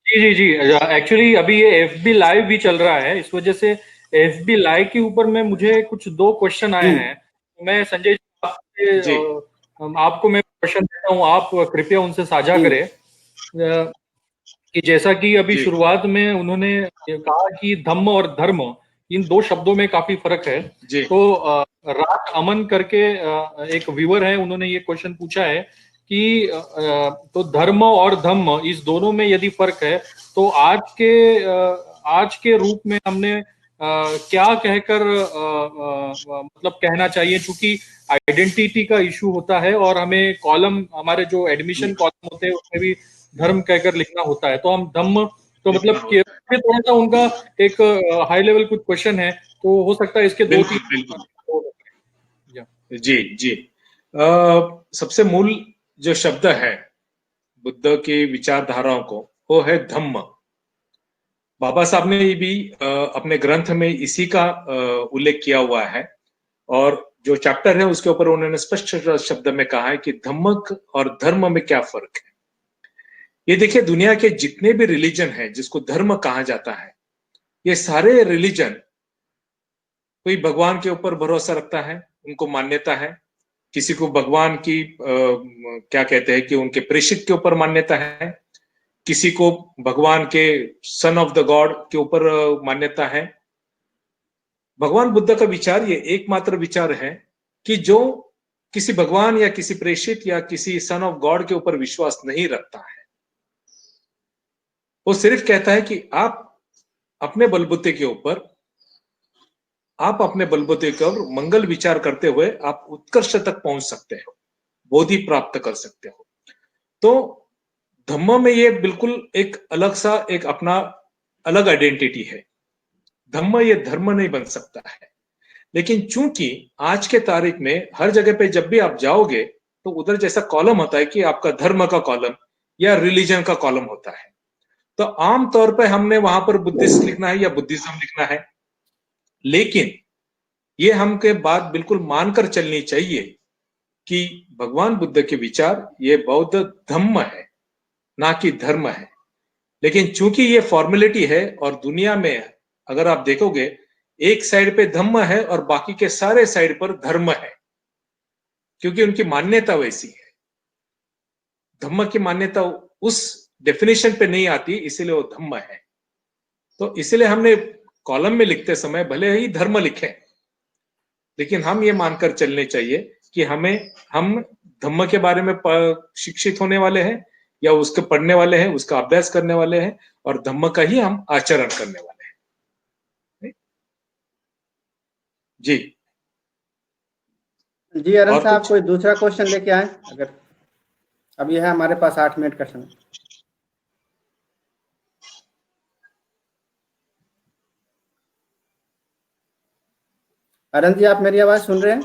जी जी, एक्चुअली अभी ये एफबी लाइव भी चल रहा है, इस वजह से एफबी लाइव के ऊपर में मुझे कुछ 2 क्वेश्चन आए हैं। मैं संजय जी आपको मैं क्वेश्चन देता हूँ, आप कृपया उनसे साझा करें कि जैसा कि अभी शुरुआत में उन्होंने कहा कि धम्म और धर्म, इन 2 शब्दों में काफी फर्क है। तो रात अमन करके एक व्यूअर है, उन्होंने ये क्वेश्चन पूछा है कि तो धर्म और धम्म इस दोनों में यदि फर्क है तो आज के रूप में हमने क्या कहकर मतलब कहना चाहिए, क्योंकि आइडेंटिटी का इशू होता है और हमें कॉलम, हमारे जो एडमिशन कॉलम होते हैं उसमें भी धर्म कहकर लिखना होता है। तो हम धम्म तो मतलब थोड़ा सा उनका एक हाई लेवल कुछ क्वेश्चन है, तो हो सकता है इसके 2-3। जी जी, सबसे मूल जो शब्द है बुद्ध की विचारधाराओं को, वो है धम्म। बाबा साहब ने भी अपने ग्रंथ में इसी का उल्लेख किया हुआ है और जो चैप्टर है उसके ऊपर उन्होंने स्पष्ट शब्द में कहा है कि धम्मक और धर्म में क्या फर्क है। ये देखिए, दुनिया के जितने भी रिलीजन है जिसको धर्म कहा जाता है, ये सारे रिलीजन कोई भगवान के ऊपर भरोसा रखता है, उनको मान्यता है, किसी को भगवान की क्या कहते हैं कि उनके प्रेषित के ऊपर मान्यता है, किसी को भगवान के सन ऑफ द गॉड के ऊपर मान्यता है। भगवान बुद्ध का विचार ये एकमात्र विचार है कि जो किसी भगवान या किसी प्रेषित या किसी सन ऑफ गॉड के ऊपर विश्वास नहीं रखता है, वो सिर्फ कहता है कि आप अपने बलबूते के ऊपर मंगल विचार करते हुए आप उत्कर्ष तक पहुंच सकते हो, बोधि प्राप्त कर सकते हो। तो धम्म में ये बिल्कुल एक अलग सा एक अपना अलग आइडेंटिटी है। धम्म ये धर्म नहीं बन सकता है, लेकिन चूंकि आज के तारीख में हर जगह पे जब भी आप जाओगे तो उधर जैसा कॉलम होता है कि आपका धर्म का कॉलम या रिलीजन का कॉलम होता है, तो आमतौर पर हमने वहां पर बुद्धिस्ट लिखना है या बुद्धिज्म लिखना है। लेकिन ये हमके बात बिल्कुल मानकर चलनी चाहिए कि भगवान बुद्ध के विचार ये बौद्ध धम्म है, ना कि धर्म है। लेकिन चूंकि ये फॉर्मेलिटी है और दुनिया में अगर आप देखोगे एक साइड पे धम्म है और बाकी के सारे साइड पर धर्म है, क्योंकि उनकी मान्यता वैसी है। धम्म की मान्यता उस डेफिनेशन पे नहीं आती, इसीलिए वो धम्म है। तो इसलिए हमने कॉलम में लिखते समय भले ही धर्म लिखें, लेकिन हम ये मानकर चलने चाहिए कि हम धम्म के बारे में शिक्षित होने वाले हैं या उसके पढ़ने वाले हैं, उसका अभ्यास करने वाले हैं और धम्म का ही हम आचरण करने वाले हैं। जी जी अरुण और साहब, कुछ? कोई दूसरा क्वेश्चन लेके आए अगर? अब यह है हमारे पास 8 मिनट का समय। अरुण जी, आप मेरी आवाज सुन रहे हैं?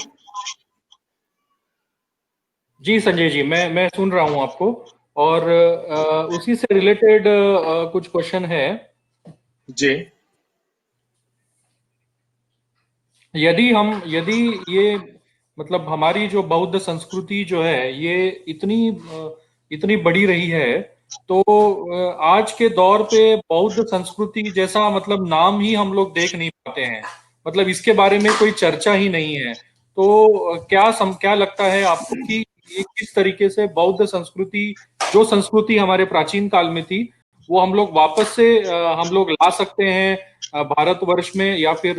जी संजय जी, मैं सुन रहा हूं आपको, और उसी से रिलेटेड कुछ क्वेश्चन है। जी यदि ये मतलब हमारी जो बौद्ध संस्कृति जो है ये इतनी बड़ी रही है, तो आज के दौर पे बौद्ध संस्कृति जैसा मतलब नाम ही हम लोग देख नहीं पाते हैं, मतलब इसके बारे में कोई चर्चा ही नहीं है। तो क्या लगता है आपको कि ये किस तरीके से बौद्ध संस्कृति, जो संस्कृति हमारे प्राचीन काल में थी, वो हम लोग वापस से हम लोग ला सकते हैं भारतवर्ष में, या फिर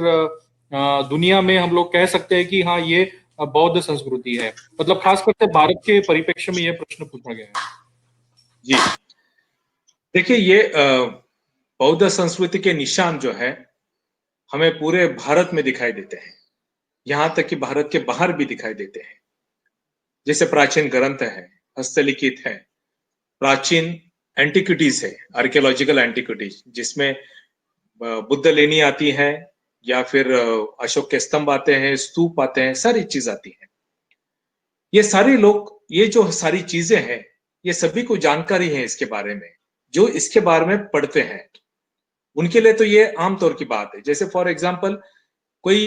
दुनिया में हम लोग कह सकते हैं कि हाँ ये बौद्ध संस्कृति है? मतलब खासकर से भारत के परिप्रेक्ष्य में ये प्रश्न पूछा गया है। जी देखिए, ये बौद्ध संस्कृति के निशान जो है हमें पूरे भारत में दिखाई देते हैं, यहां तक कि भारत के बाहर भी दिखाई देते हैं। जैसे प्राचीन ग्रंथ है, हस्तलिखित है, प्राचीन एंटिक्विटीज है, आर्कियोलॉजिकल एंटिक्विटीज, जिसमें बुद्ध लेनी आती है या फिर अशोक के स्तंभ आते हैं, स्तूप आते हैं, सारी चीज आती है। ये सारे लोग, ये जो सारी चीजें हैं, ये सभी को जानकारी है इसके बारे में। जो इसके बारे में पढ़ते हैं उनके लिए तो ये आमतौर की बात है। जैसे फॉर एग्जाम्पल कोई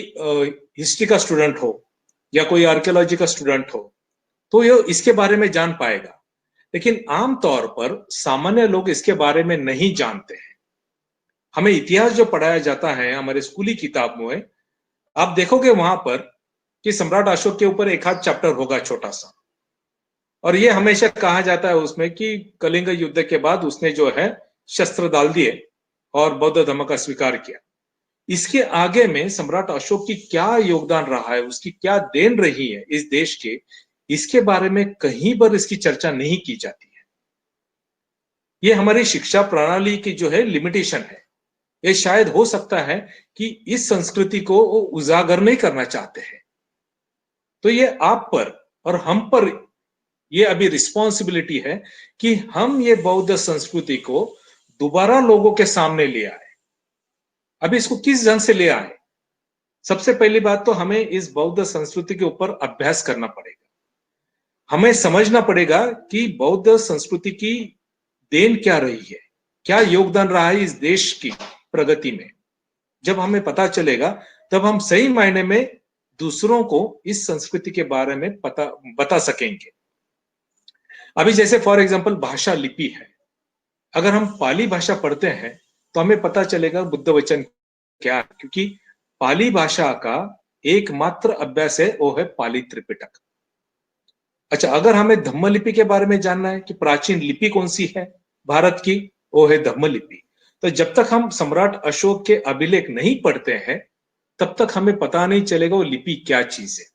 हिस्ट्री का स्टूडेंट हो या कोई आर्कियोलॉजी का स्टूडेंट हो तो ये इसके बारे में जान पाएगा, लेकिन आमतौर पर सामान्य लोग इसके बारे में नहीं जानते हैं। हमें इतिहास जो पढ़ाया जाता है हमारे स्कूली किताबों में, आप देखोगे वहां पर कि सम्राट अशोक के ऊपर एक आध चैप्टर होगा छोटा सा, और ये हमेशा कहा जाता है उसमें कि कलिंग युद्ध के बाद उसने जो है शस्त्र डाल दिए और बौद्ध धर्म का स्वीकार किया। इसके आगे में सम्राट अशोक की क्या योगदान रहा है, उसकी क्या देन रही है इस देश के, इसके बारे में कहीं पर इसकी चर्चा नहीं की जाती है। ये हमारी शिक्षा प्रणाली की जो है लिमिटेशन है। ये शायद हो सकता है कि इस संस्कृति को वो उजागर नहीं करना चाहते हैं। तो ये आप पर और हम पर ये अभी रिस्पॉन्सिबिलिटी है कि हम ये बौद्ध संस्कृति को दोबारा लोगों के सामने ले आए। अभी इसको किस ढंग से ले आए? सबसे पहली बात तो हमें इस बौद्ध संस्कृति के ऊपर अभ्यास करना पड़ेगा। हमें समझना पड़ेगा कि बौद्ध संस्कृति की देन क्या रही है, क्या योगदान रहा है इस देश की प्रगति में। जब हमें पता चलेगा तब हम सही मायने में दूसरों को इस संस्कृति के बारे में बता सकेंगे। अभी जैसे फॉर एग्जांपल भाषा लिपि है, अगर हम पाली भाषा पढ़ते हैं तो हमें पता चलेगा बुद्ध वचन क्या है, क्योंकि पाली भाषा का एकमात्र अभ्यास है वो है पाली त्रिपिटक। अच्छा, अगर हमें धम्म लिपि के बारे में जानना है कि प्राचीन लिपि कौन सी है भारत की, वो है धम्मलिपि। तो जब तक हम सम्राट अशोक के अभिलेख नहीं पढ़ते हैं तब तक हमें पता नहीं चलेगा वो लिपि क्या चीज है,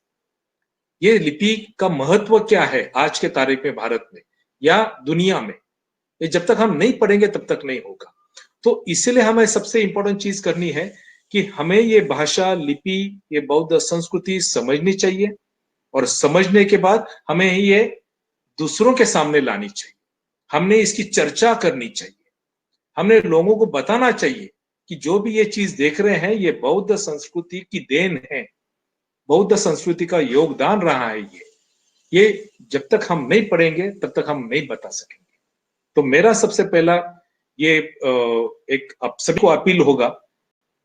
ये लिपि का महत्व क्या है आज के तारीख में भारत में या दुनिया में। ये जब तक हम नहीं पढ़ेंगे तब तक नहीं होगा। तो इसलिए हमें सबसे इंपॉर्टेंट चीज करनी है कि हमें ये भाषा, लिपि, ये बौद्ध संस्कृति समझनी चाहिए और समझने के बाद हमें ये दूसरों के सामने लानी चाहिए, हमने इसकी चर्चा करनी चाहिए, हमने लोगों को बताना चाहिए कि जो भी ये चीज देख रहे हैं ये बौद्ध संस्कृति की देन है, बौद्ध संस्कृति का योगदान रहा है। ये जब तक हम नहीं पढ़ेंगे तब तक हम नहीं बता सकेंगे। तो मेरा सबसे पहला ये एक आप सभी को अपील होगा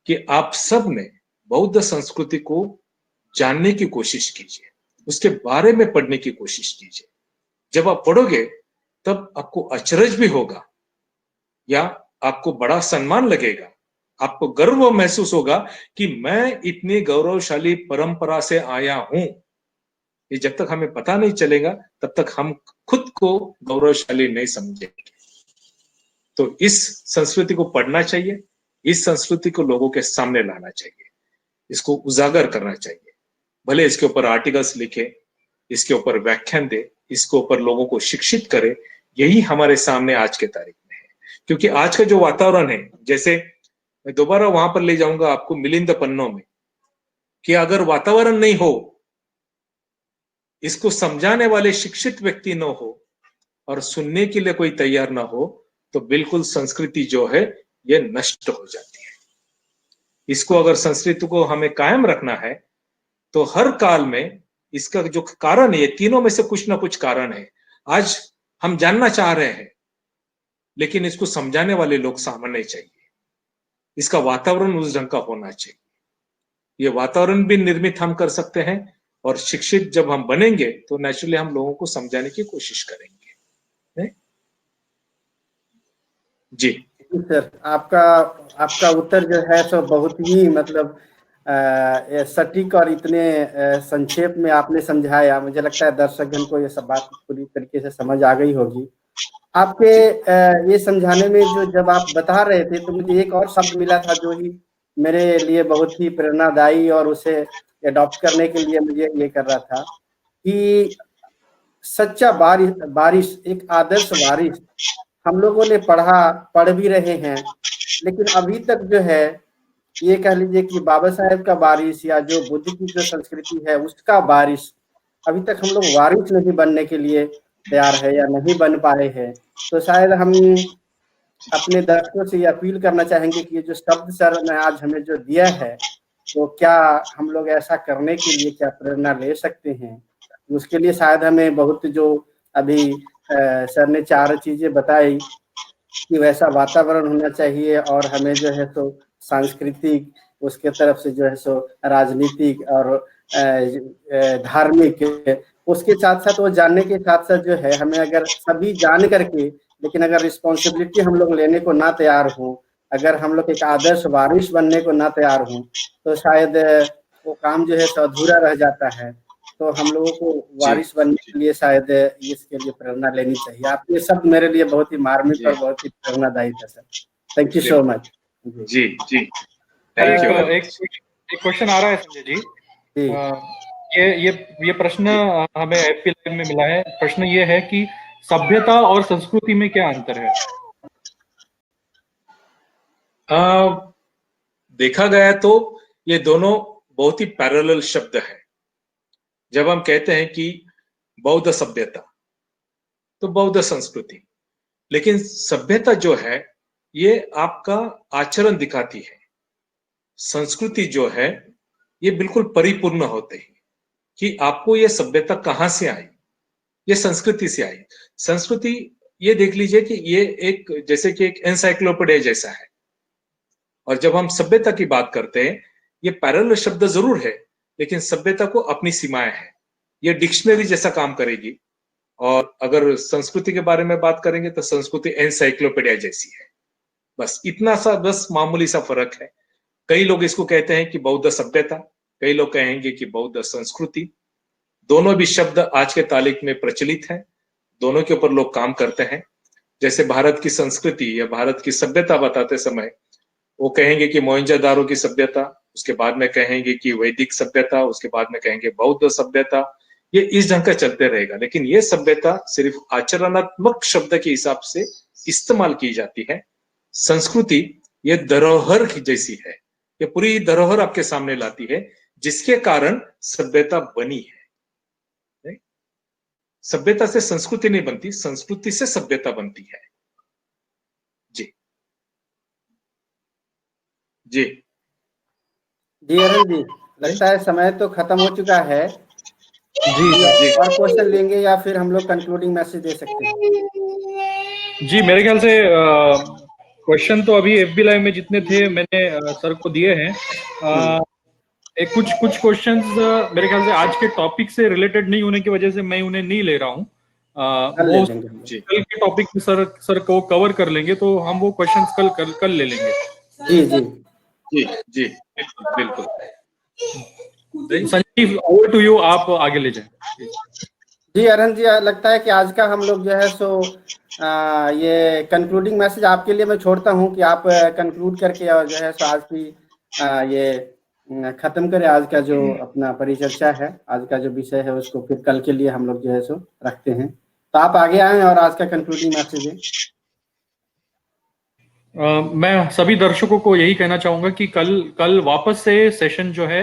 कि आप सब ने बौद्ध संस्कृति को जानने की कोशिश कीजिए, उसके बारे में पढ़ने की कोशिश कीजिए। जब आप पढ़ोगे तब आपको अचरज भी होगा या आपको बड़ा सम्मान लगेगा, आपको गर्व महसूस होगा कि मैं इतनी गौरवशाली परंपरा से आया हूं। ये जब तक हमें पता नहीं चलेगा तब तक हम खुद को गौरवशाली नहीं समझेंगे। तो इस संस्कृति को पढ़ना चाहिए, इस संस्कृति को लोगों के सामने लाना चाहिए, इसको उजागर करना चाहिए। भले इसके ऊपर आर्टिकल्स लिखे, इसके ऊपर व्याख्यान दे, इसके ऊपर लोगों को शिक्षित करे, यही हमारे सामने आज के तारीख में है। क्योंकि आज का जो वातावरण है, जैसे मैं दोबारा वहां पर ले जाऊंगा आपको मिलिंद पन्नों में, कि अगर वातावरण नहीं हो, इसको समझाने वाले शिक्षित व्यक्ति न हो और सुनने के लिए कोई तैयार ना हो, तो बिल्कुल संस्कृति जो है ये नष्ट हो जाती है। इसको अगर संस्कृति को हमें कायम रखना है तो हर काल में इसका जो कारण है, ये तीनों में से कुछ ना कुछ कारण है। आज हम जानना चाह रहे हैं लेकिन इसको समझाने वाले लोग सामने चाहिए, इसका वातावरण उस ढंग का होना चाहिए। ये वातावरण भी निर्मित हम कर सकते हैं और शिक्षित जब हम बनेंगे तो नेचुरली हम लोगों को समझाने की कोशिश करेंगे। जी सर, आपका उत्तर जो है सो बहुत ही मतलब सटीक और इतने संक्षेप में आपने समझाया। मुझे लगता है दर्शकगण को ये सब बात पूरी तरीके से समझ आ गई होगी। आपके ये समझाने में जो जब आप बता रहे थे तो मुझे एक और शब्द मिला था जो ही मेरे लिए बहुत ही प्रेरणादायी और उसे अडॉप्ट करने के लिए मुझे ये कर रहा था कि सच्चा बारिश, एक आदर्श बारिश। हम लोगों ने पढ़ भी रहे हैं, लेकिन अभी तक जो है ये कह लीजिए कि बाबा साहेब का बारिश या जो बुद्ध की जो संस्कृति है उसका बारिश, अभी तक हम लोग वारिस नहीं बनने के लिए तैयार है या नहीं बन पाए हैं। तो शायद हम अपने दर्शकों से ये अपील करना चाहेंगे कि ये जो शब्द सर ने आज हमें जो दिया है, तो क्या हम लोग ऐसा करने के लिए क्या प्रेरणा ले सकते हैं? उसके लिए शायद हमें बहुत जो अभी सर ने 4 चीजें बताई कि वैसा वातावरण होना चाहिए और हमें जो है तो सांस्कृतिक, उसके तरफ से जो है सो राजनीतिक और धार्मिक, उसके साथ साथ वो जानने के साथ साथ जो है हमें अगर सभी जान करके, लेकिन अगर रिस्पॉन्सिबिलिटी हम लोग लेने को ना तैयार हो, अगर हम लोग एक आदर्श वारिस बनने को ना तैयार हो, तो शायद वो काम जो है सो अधूरा रह जाता है। तो हम लोगों को वारिस बनने के लिए शायद इसके लिए प्रेरणा लेनी चाहिए। आप ये सब मेरे लिए बहुत ही मार्मिक और बहुत ही प्रेरणादायी था सर। Thank you so much. जी जी थैंक यू। एक क्वेश्चन आ रहा है संजय जी। ये प्रश्न हमें एफपी लाइव में मिला है। प्रश्न ये है कि सभ्यता और संस्कृति में क्या अंतर है? देखा गया तो ये दोनों बहुत ही पैरेलल शब्द है। जब हम कहते हैं कि बौद्ध सभ्यता तो बौद्ध संस्कृति, लेकिन सभ्यता जो है ये आपका आचरण दिखाती है, संस्कृति जो है ये बिल्कुल परिपूर्ण होते हैं कि आपको ये सभ्यता कहां से आई, ये संस्कृति से आई। संस्कृति ये देख लीजिए कि ये एक जैसे कि एक एनसाइक्लोपीडिया जैसा है, और जब हम सभ्यता की बात करते हैं ये पैरेलल शब्द जरूर है, लेकिन सभ्यता को अपनी सीमाएं हैं। ये डिक्शनरी जैसा काम करेगी, और अगर संस्कृति के बारे में बात करेंगे तो संस्कृति एनसाइक्लोपीडिया जैसी है। बस इतना सा, बस मामूली सा फर्क है। कई लोग इसको कहते हैं कि बौद्ध सभ्यता, कई लोग कहेंगे कि बौद्ध संस्कृति। दोनों भी शब्द आज के तारीख में प्रचलित हैं, दोनों के ऊपर लोग काम करते हैं। जैसे भारत की संस्कृति या भारत की सभ्यता बताते समय वो कहेंगे कि मोहनजोदारो की सभ्यता, उसके बाद में कहेंगे कि वैदिक सभ्यता, उसके बाद में कहेंगे बौद्ध सभ्यता। ये इस ढंग का चलते रहेगा, लेकिन ये सभ्यता सिर्फ आचरणात्मक शब्द के हिसाब से इस्तेमाल की जाती है। संस्कृति ये धरोहर की जैसी है, ये पूरी धरोहर आपके सामने लाती है, जिसके कारण सभ्यता बनी है। सभ्यता से संस्कृति नहीं बनती, संस्कृति से सभ्यता बनती है। जी जी जी अरुण जी, लगता है समय तो खत्म हो चुका है। जी जी और क्वेश्चन लेंगे या फिर हम लोग कंक्लूडिंग मैसेज दे सकते हैं? जी, मेरे ख्याल से क्वेश्चन तो अभी एफबी लाइव में जितने थे मैंने सर को दिए हैं। एक कुछ क्वेश्चंस मेरे ख्याल से आज के टॉपिक से रिलेटेड नहीं होने की वजह से मैं उन्हें नहीं ले रहा हूँ। कल ले वो लेंगे हम लोग। कल के टॉपिक में सर को कवर कर लेंगे, तो हम वो क्वेश्चंस कल ले लेंगे। जी जी जी जी बिल्कुल बिल्कुल। संजीव, ओवर टू यू, आप आगे ले जाएं। जी अरुण जी, लगता है कि आज का हम लोग जो है सो ये कंक्लूडिंग मैसेज आपके लिए मैं छोड़ता हूँ कि आप कंक्लूड करके और जो है सो आज की ये खत्म करें। आज का जो अपना परिचर्चा है, आज का जो विषय है, उसको फिर कल के लिए हम लोग जो है सो रखते हैं। तो आप आगे आए और आज का कंक्लूडिंग मैसेज दें। मैं सभी दर्शकों को यही कहना चाहूंगा कि कल वापस से सेशन जो है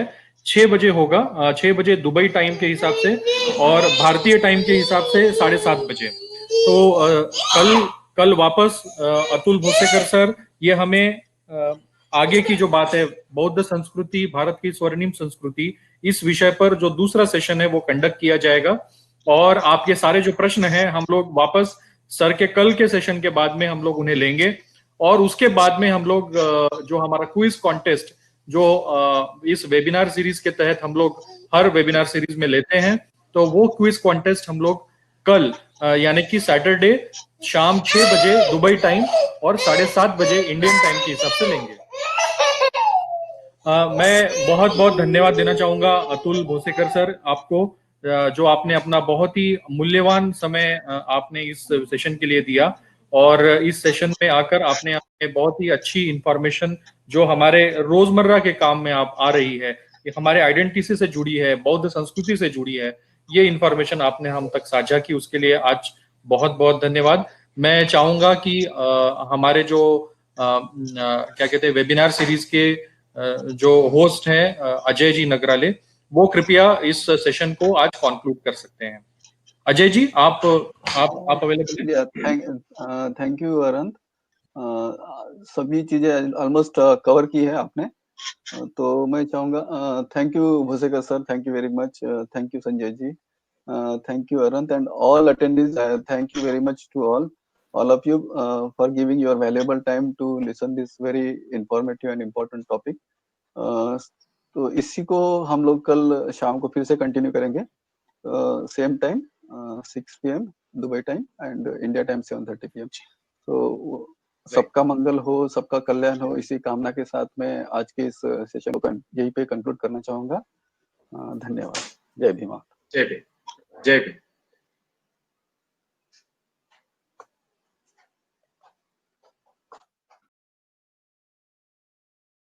6 बजे होगा, 6 बजे दुबई टाइम के हिसाब से और भारतीय टाइम के हिसाब से 7:30 बजे। तो कल वापस अतुल भोसेकर सर ये हमें आगे की जो बात है, बौद्ध संस्कृति, भारत की स्वर्णिम संस्कृति, इस विषय पर जो दूसरा सेशन है वो कंडक्ट किया जाएगा। और आपके सारे जो प्रश्न हैं हम लोग वापस सर के कल के सेशन के बाद में हम लोग उन्हें लेंगे। और उसके बाद में हम लोग जो हमारा क्विज कॉन्टेस्ट जो इस वेबिनार सीरीज के तहत हम लोग हर वेबिनार सीरीज में लेते हैं, तो वो क्विज कॉन्टेस्ट हम लोग कल यानी कि सैटरडे शाम 6 बजे दुबई टाइम और 7:30 बजे इंडियन टाइम के हिसाब से लेंगे। मैं बहुत बहुत धन्यवाद देना चाहूंगा अतुल भोसेकर सर आपको, जो आपने अपना बहुत ही मूल्यवान समय आपने इस सेशन के लिए दिया। और इस सेशन में आकर आपने बहुत ही अच्छी इंफॉर्मेशन जो हमारे रोजमर्रा के काम में आप आ रही है, ये हमारे आइडेंटिटी से जुड़ी है, बौद्ध संस्कृति से जुड़ी है, ये इंफॉर्मेशन आपने हम तक साझा की, उसके लिए आज बहुत बहुत धन्यवाद। मैं चाहूंगा कि हमारे जो क्या कहते हैं वेबिनार सीरीज के जो होस्ट हैं अजय जी नगराले, वो कृपया इस सेशन को आज कंक्लूड कर सकते हैं। अजय जी, आप अवेलेबल हैं? Thank you Arant. सभी चीजें ऑलमोस्ट कवर की है आपने। तो मैं चाहूंगा thank you Bhosekar sir, thank you very much, thank you Sanjay ji, thank you Arant and all attendees, thank you very much to all of you for giving your valuable time to listen this very informative and important topic. तो इसी को हम लोग कल शाम को फिर से कंटिन्यू करेंगे, same time 6 PM Dubai time and India time 7:30 PM। तो सबका मंगल हो, सबका कल्याण हो, इसी कामना के साथ मैं आज के इस सेशन को यहीं पे कंक्लूड करना चाहूंगा। धन्यवाद। जय भीम। जय भीम। जय भीम।